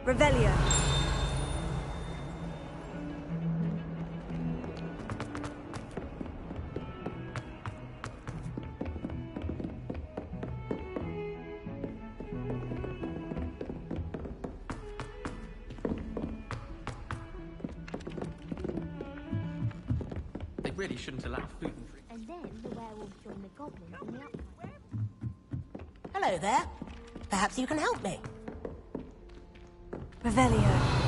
Revelio. They really shouldn't allow food and drink. And then the werewolves join the goblins in the uprising. Hello there. Perhaps you can help me. Revelio.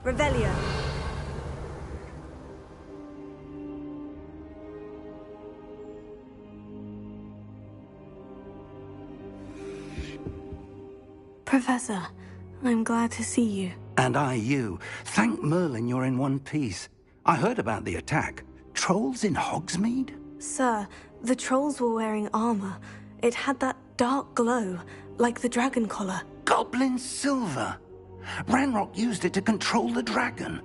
Revelio. Professor, I'm glad to see you. And I you. Thank Merlin you're in one piece. I heard about the attack. Trolls in Hogsmeade? Sir, the trolls were wearing armor. It had that dark glow, like the dragon collar. Goblin silver. Ranrock used it to control the dragon.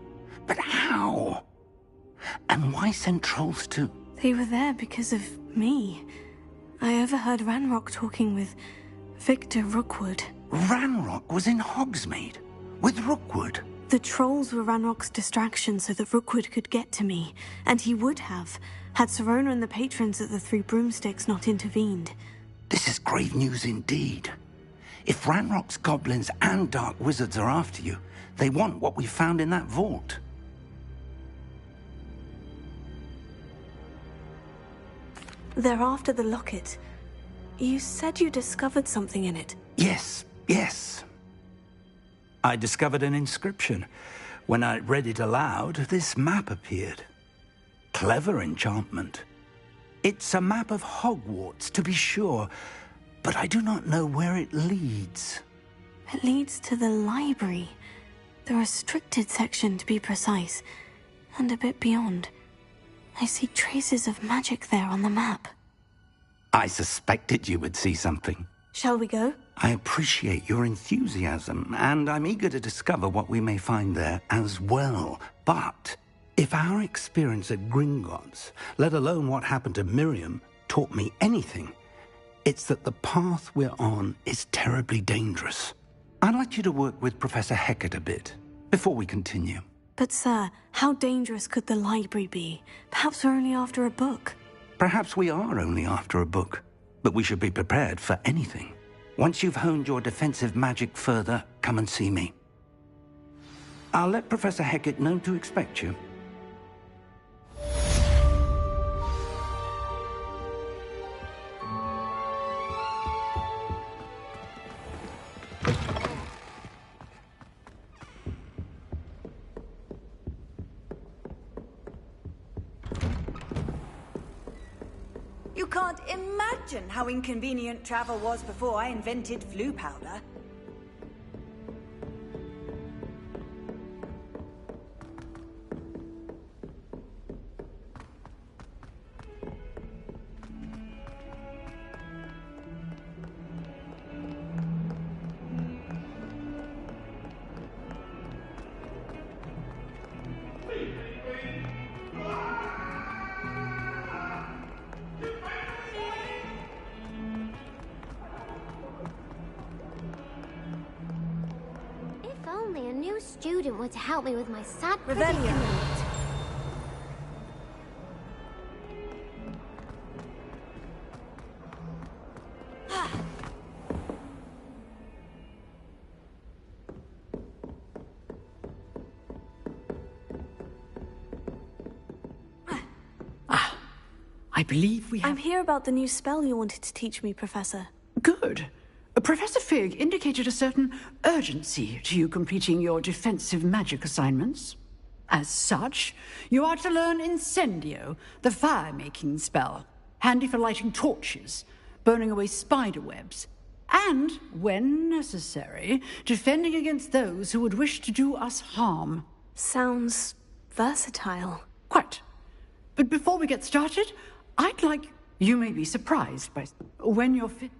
But how? And why send trolls too? They were there because of me. I overheard Ranrock talking with Victor Rookwood. Ranrock was in Hogsmeade with Rookwood. The trolls were Ranrock's distraction so that Rookwood could get to me, and he would have, had Serona and the patrons at the Three Broomsticks not intervened. This is grave news indeed. If Ranrock's goblins and dark wizards are after you, they want what we found in that vault. They're after the locket. You said you discovered something in it. Yes. I discovered an inscription. When I read it aloud, this map appeared. Clever enchantment. It's a map of Hogwarts, to be sure, but I do not know where it leads. It leads to the library. The restricted section, to be precise. And a bit beyond. I see traces of magic there on the map. I suspected you would see something. Shall we go? I appreciate your enthusiasm, and I'm eager to discover what we may find there as well. But if our experience at Gringotts, let alone what happened to Miriam, taught me anything, it's that the path we're on is terribly dangerous. I'd like you to work with Professor Hecat a bit, before we continue. But sir, how dangerous could the library be? Perhaps we're only after a book. Perhaps we are only after a book, but we should be prepared for anything. Once you've honed your defensive magic further, come and see me. I'll let Professor Hecat know to expect you. You can't imagine how inconvenient travel was before I invented flu powder. If only a new student were to help me with my sad Revelio. predicament. I believe we have... I'm here about the new spell you wanted to teach me, Professor. Good. Professor Fig indicated a certain urgency to you completing your defensive magic assignments. As such, you are to learn Incendio, the fire-making spell, handy for lighting torches, burning away spider webs, and, when necessary, defending against those who would wish to do us harm. Sounds versatile. Quite. But before we get started, I'd like... You may be surprised by... When you're fit...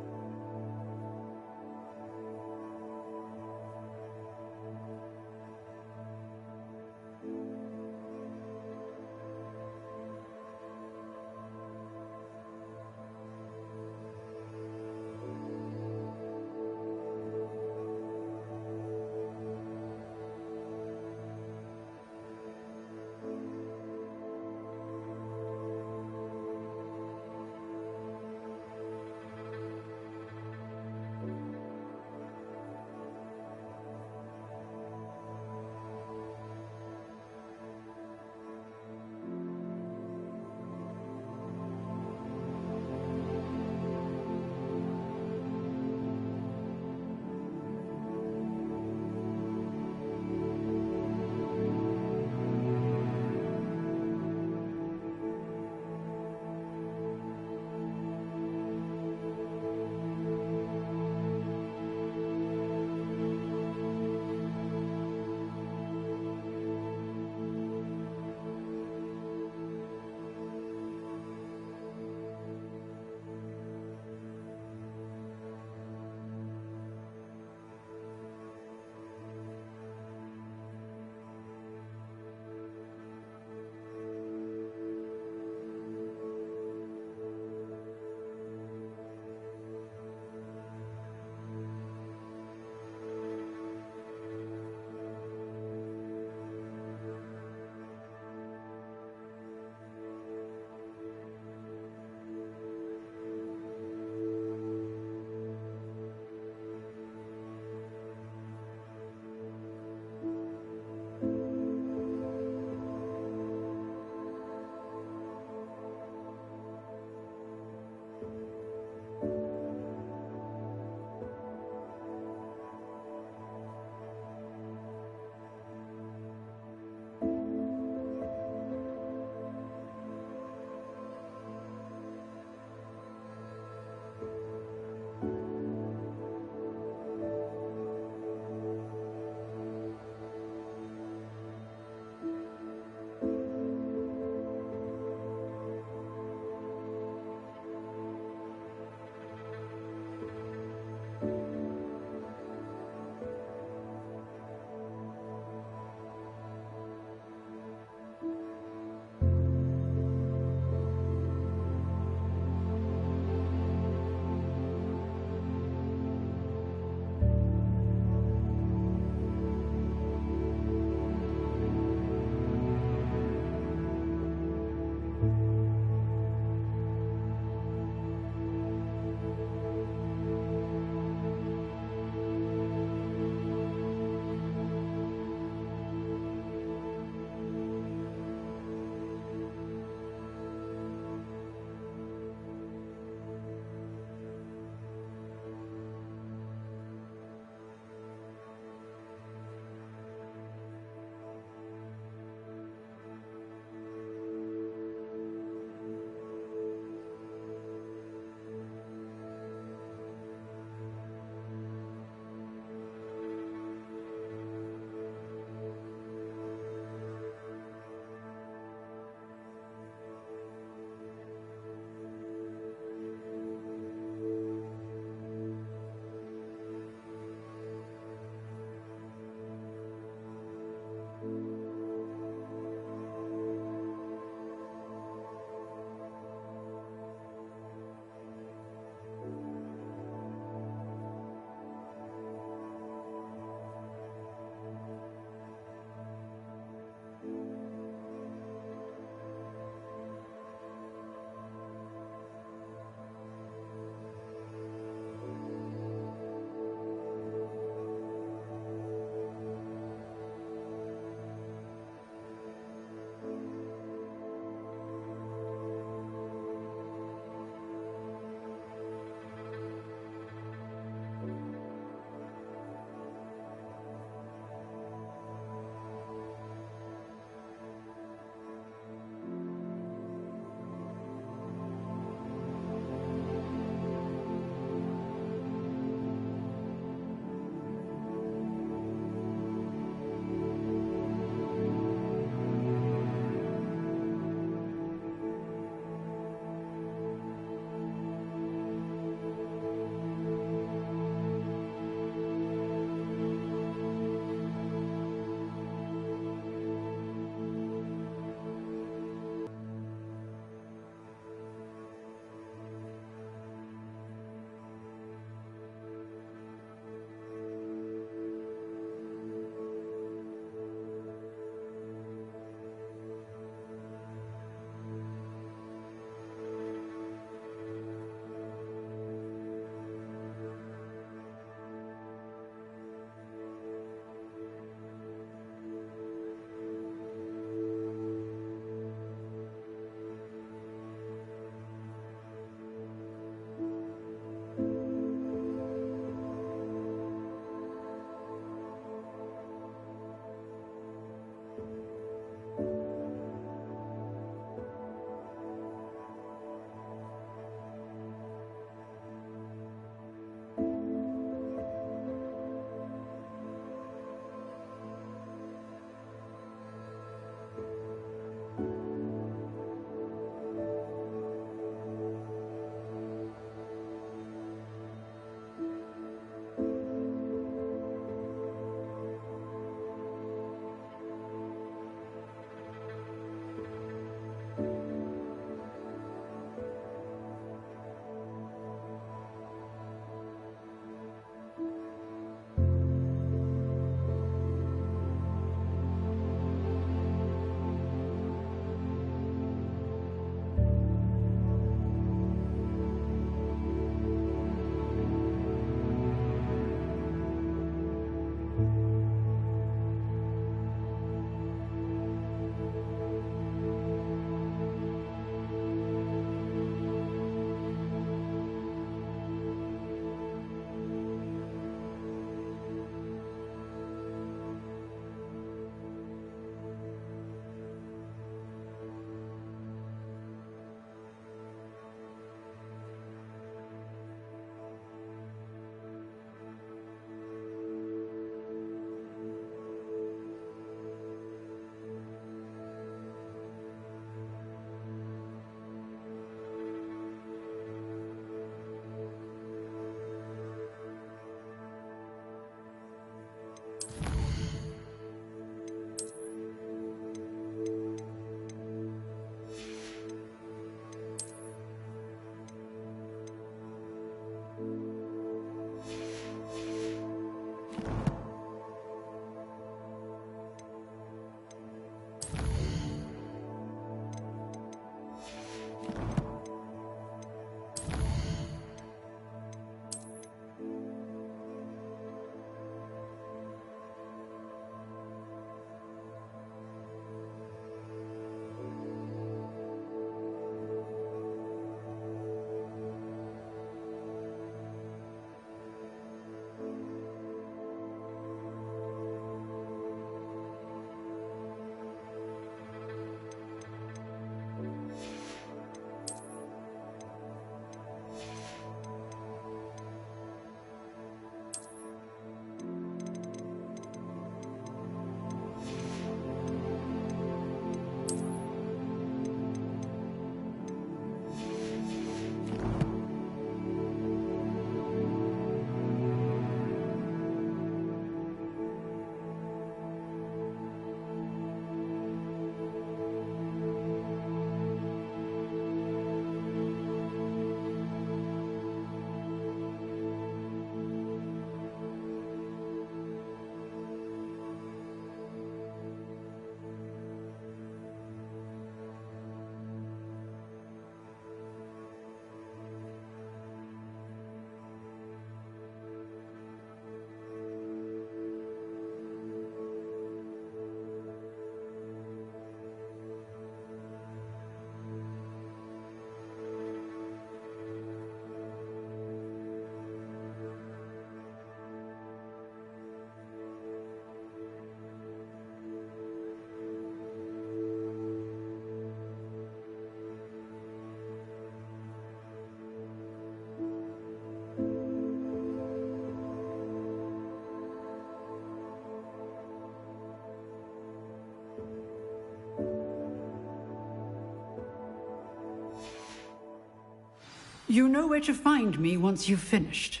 You know where to find me once you've finished.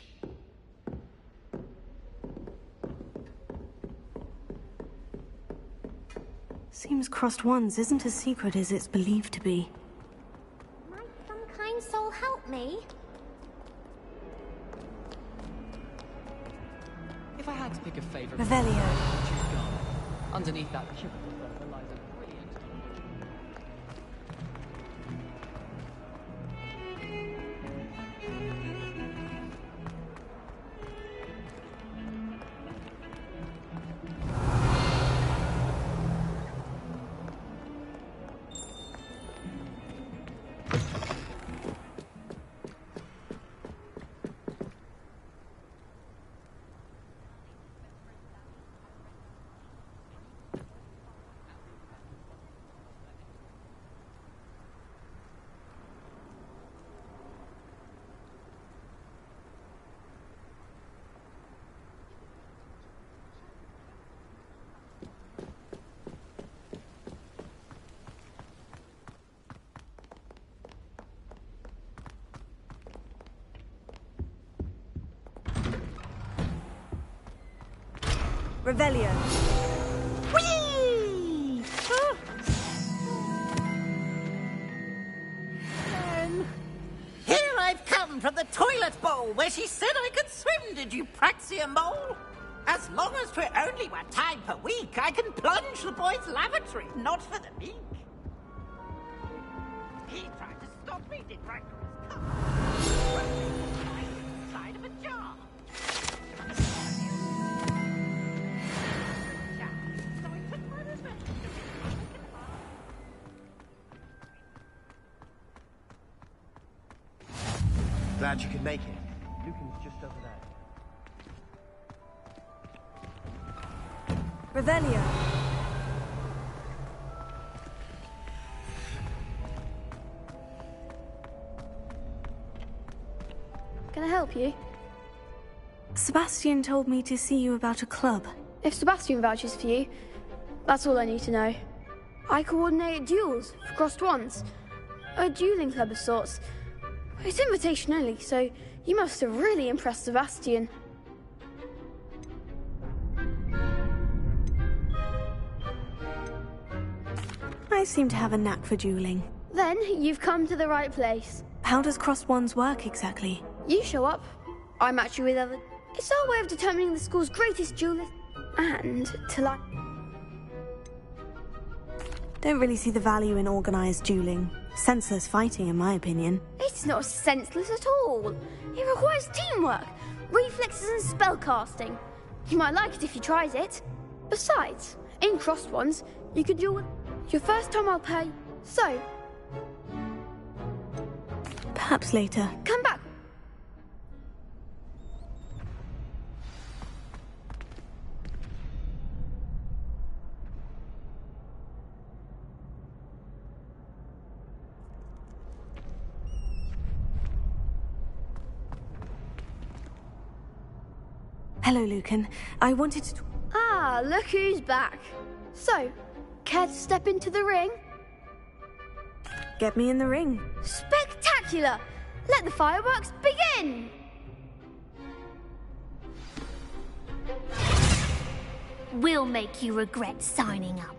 Seems Crossed Ones isn't as secret as it's believed to be. Might some kind soul help me? If I had to pick a favorite... Revelio. I'd choose Garnet. Underneath that cubicle there lies a brilliant... Revelio. Whee! Oh. Here I've come from the toilet bowl where she said I could swim, did you praxia mole? As long as 'twere only 1 time per week, I can plunge the boy's lavatory, not for the meek. He tried to stop me, did rancorous cup. Inside of a jar. Glad you could make it. Lucan's just over there. Revelio. Can I help you? Sebastian told me to see you about a club. If Sebastian vouches for you, that's all I need to know. I coordinate duels for Crossed Ones. A dueling club of sorts. It's invitation only, so you must have really impressed Sebastian. I seem to have a knack for dueling. Then you've come to the right place. How does Crossed Ones work exactly? You show up, I match you with other... It's our way of determining the school's greatest duelist. And to Don't really see the value in organized dueling. Senseless fighting, in my opinion. It's not senseless at all. It requires teamwork, reflexes and spellcasting. You might like it if you tried it. Besides, in Crossed Ones, you could duel... Your first time I'll pay. So... Perhaps later. Come back. Hello, Lucan. I wanted to... Ah, look who's back. So, care to step into the ring? Get me in the ring. Spectacular! Let the fireworks begin! We'll make you regret signing up.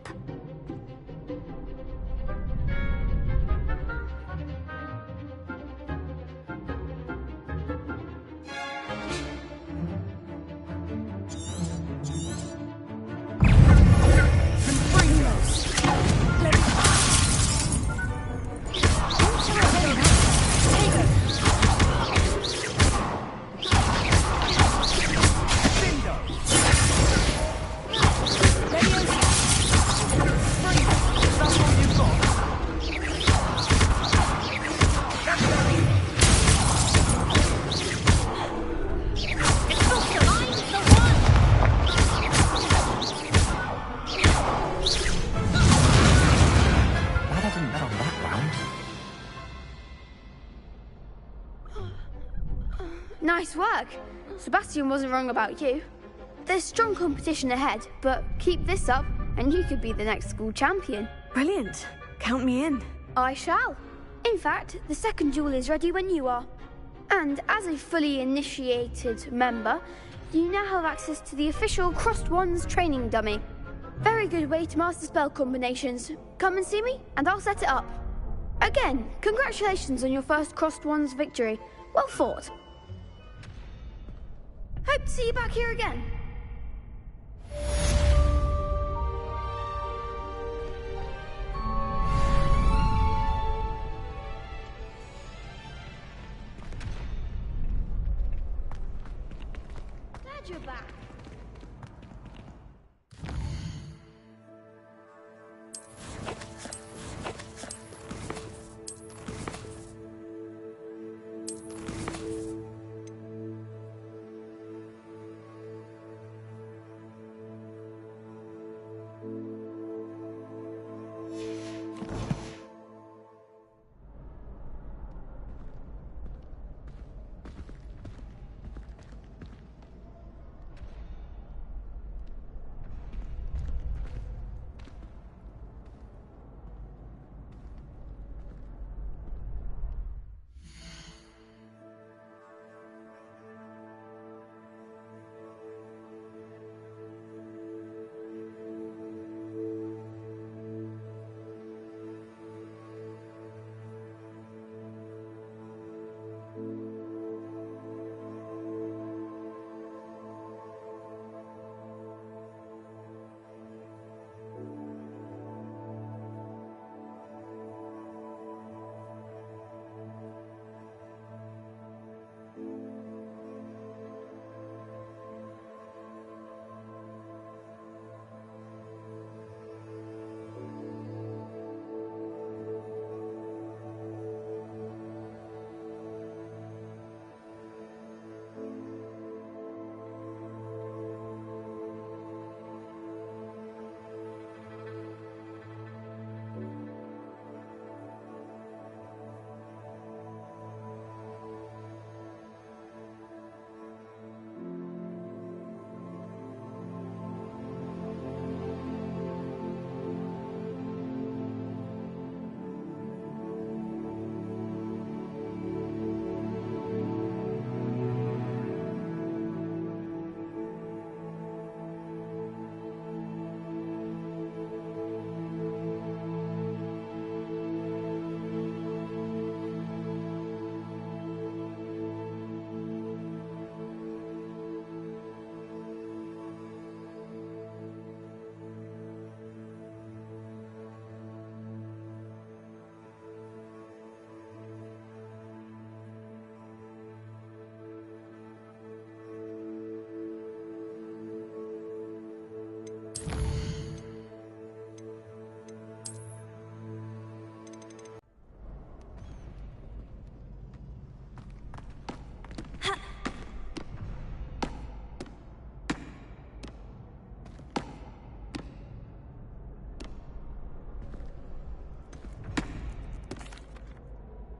Nice work. Sebastian wasn't wrong about you. There's strong competition ahead, but keep this up and you could be the next school champion. Brilliant. Count me in. I shall. In fact, the second duel is ready when you are. And as a fully initiated member, you now have access to the official Crossed Wands training dummy. Very good way to master spell combinations. Come and see me, and I'll set it up. Again, congratulations on your first Crossed Wands victory. Well fought. Hope to see you back here again. Glad you're back.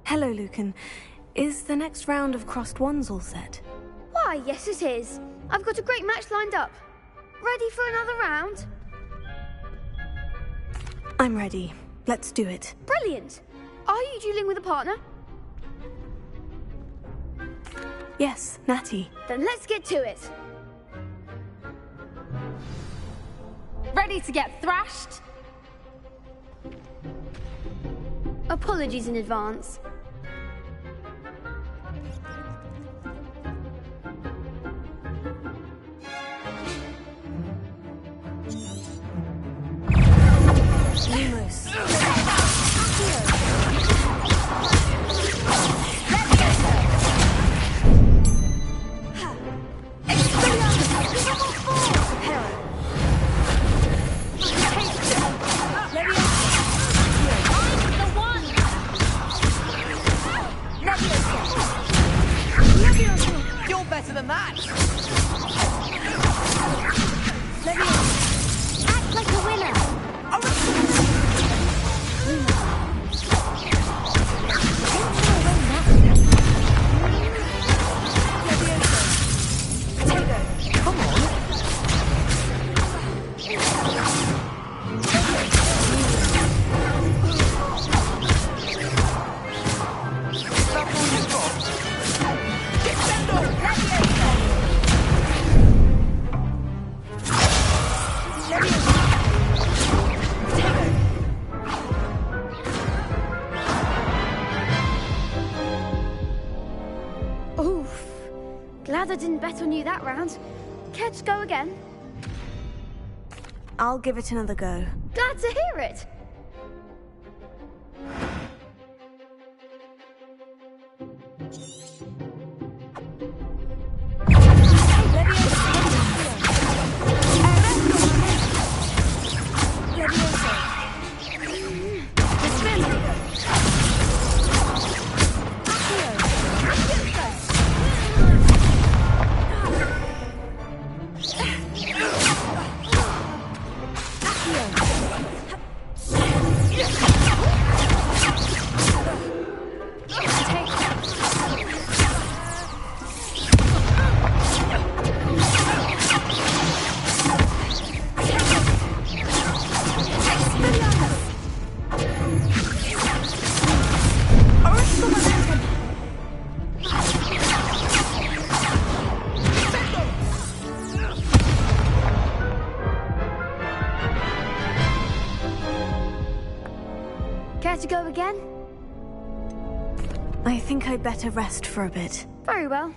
Hello, Lucan. Is the next round of Crossed Wands all set? Why, yes it is. I've got a great match lined up. Ready for another round? I'm ready. Let's do it. Brilliant. Are you dueling with a partner? Yes, Natty. Then let's get to it. Ready to get thrashed? Apologies in advance. Lumos. You're better than that! Act like a winner! didn't bet on you that round. Care to go again? I'll give it another go. Glad to hear it. Care to go again? I think I'd better rest for a bit. Very well.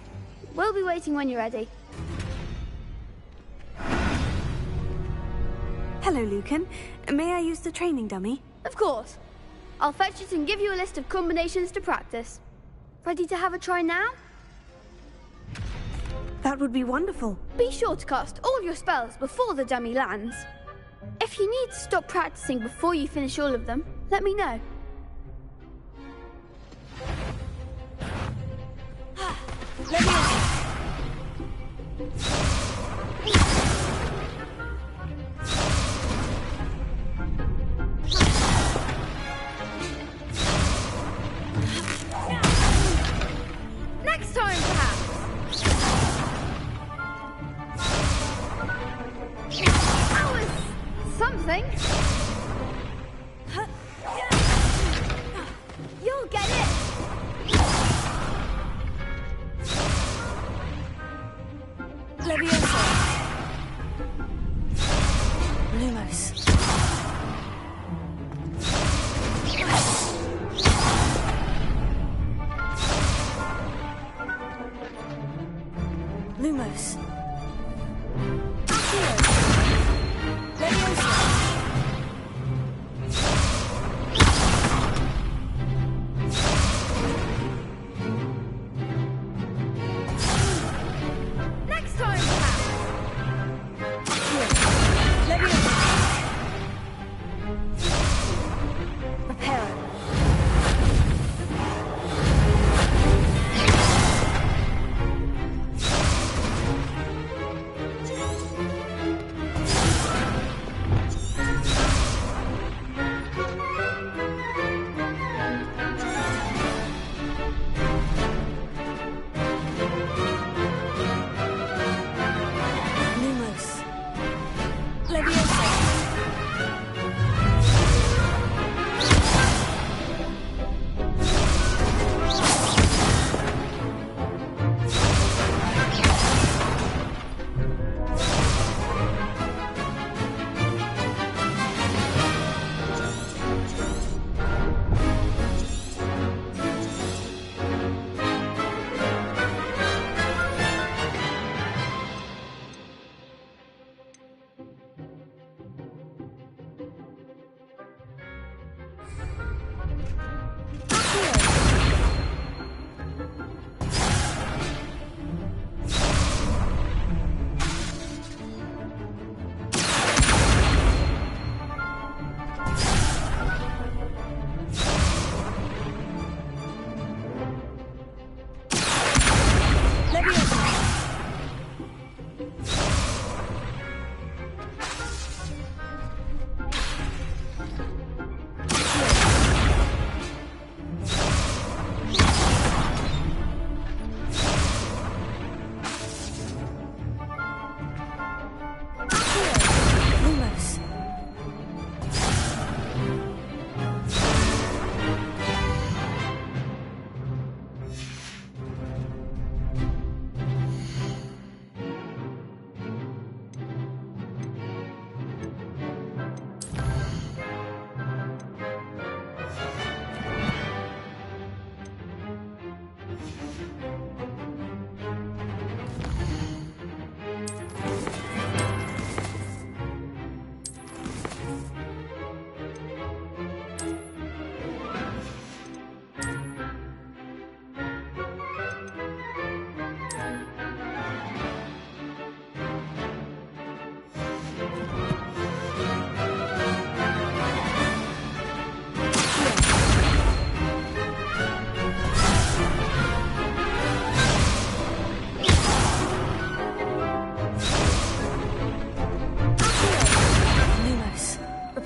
We'll be waiting when you're ready. Hello, Lucan. May I use the training dummy? Of course. I'll fetch it and give you a list of combinations to practice. Ready to have a try now? That would be wonderful. Be sure to cast all your spells before the dummy lands. If you need to stop practicing before you finish all of them, let me know. Next time, perhaps. That was something. You'll get it. Leviosa. Lumos. Lumos. Next time, perhaps. Reparo. Lumos. Leviosa.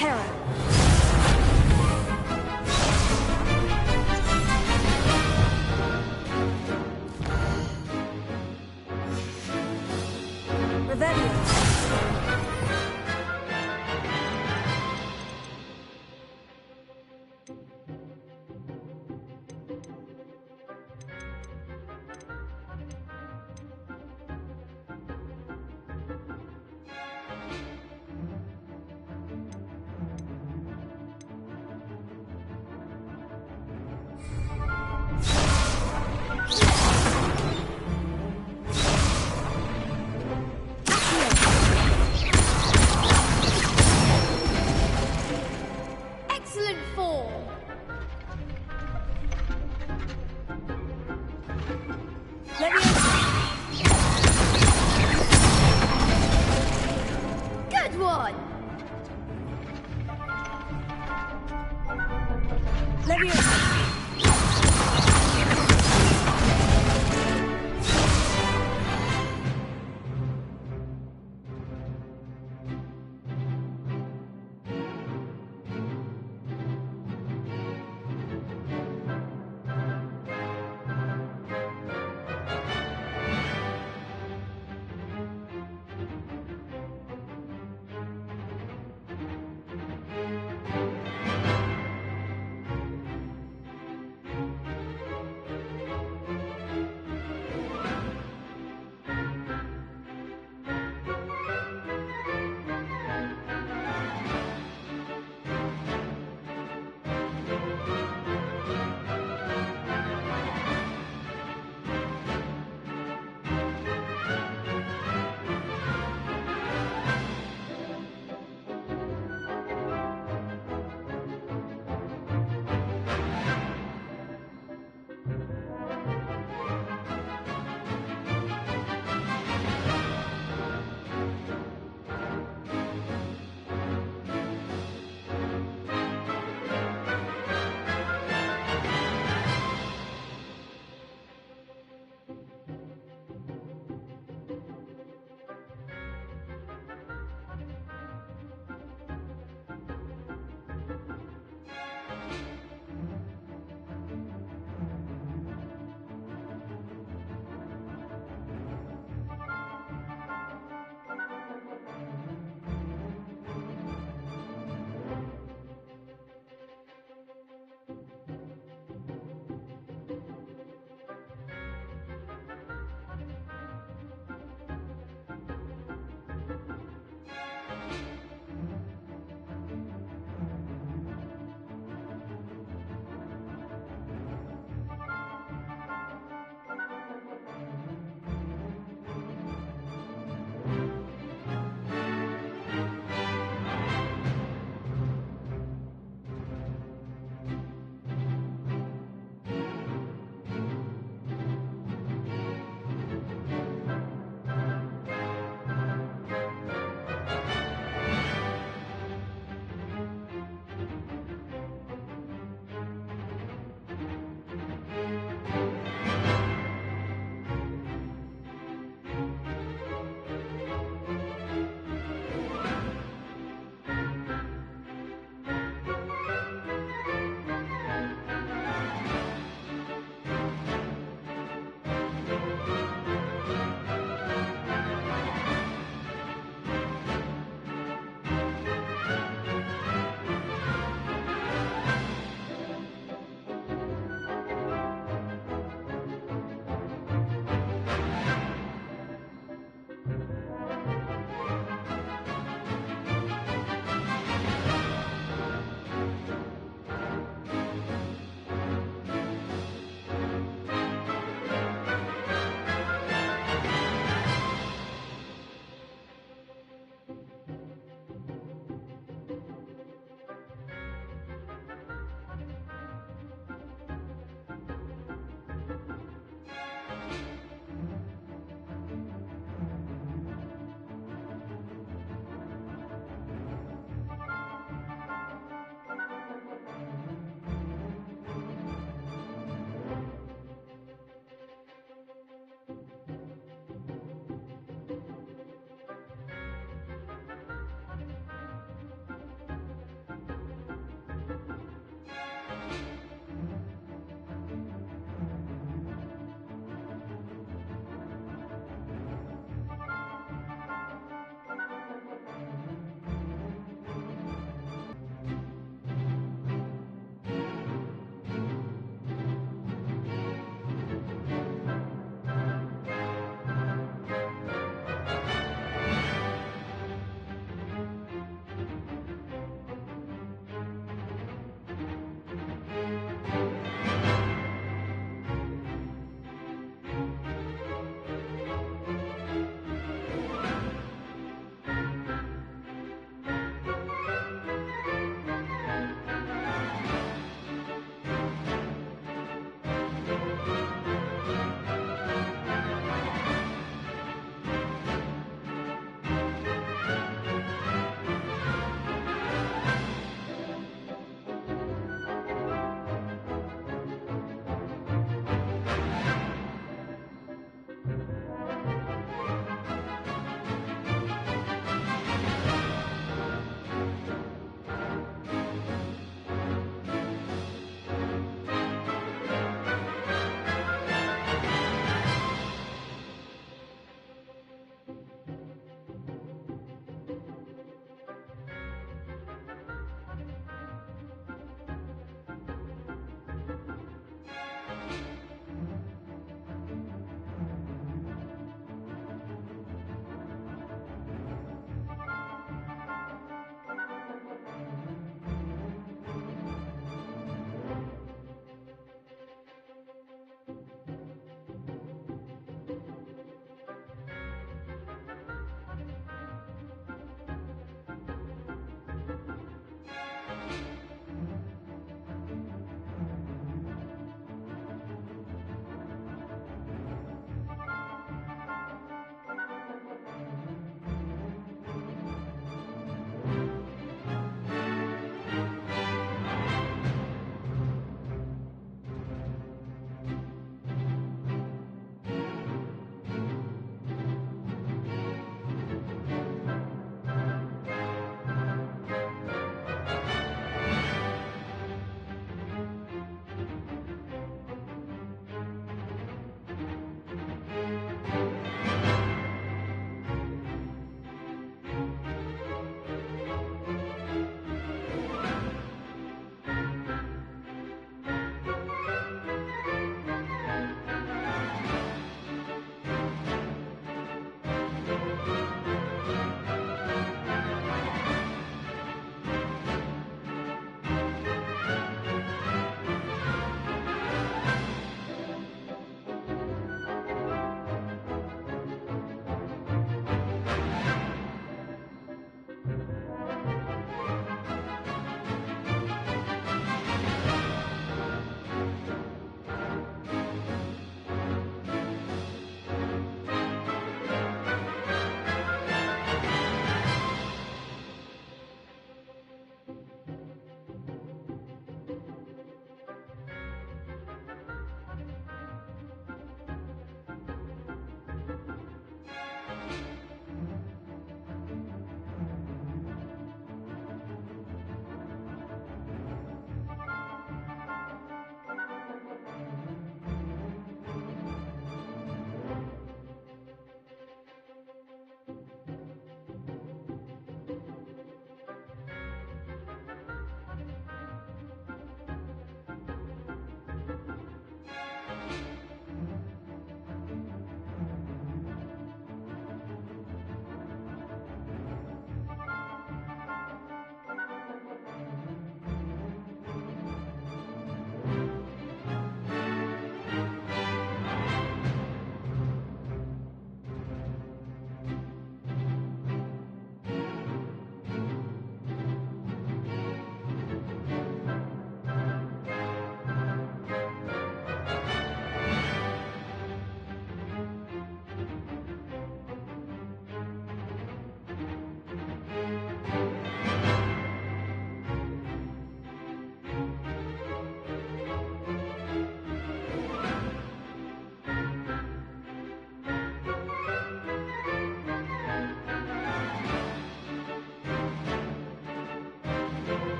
Hera. Revelio. Excellent form. Good one.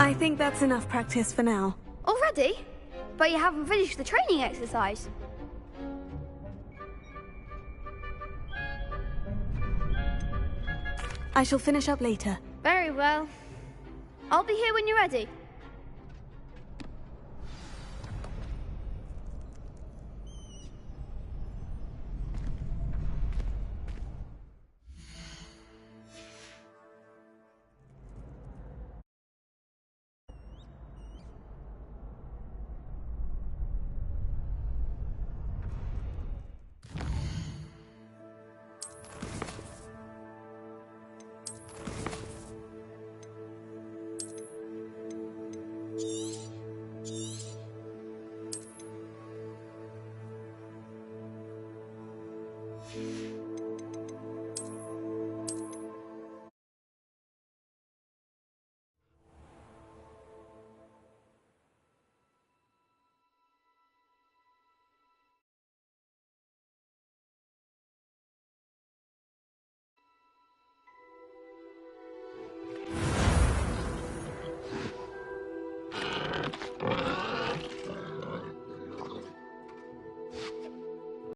I think that's enough practice for now. Already? But you haven't finished the training exercise. I shall finish up later. Very well. I'll be here when you're ready.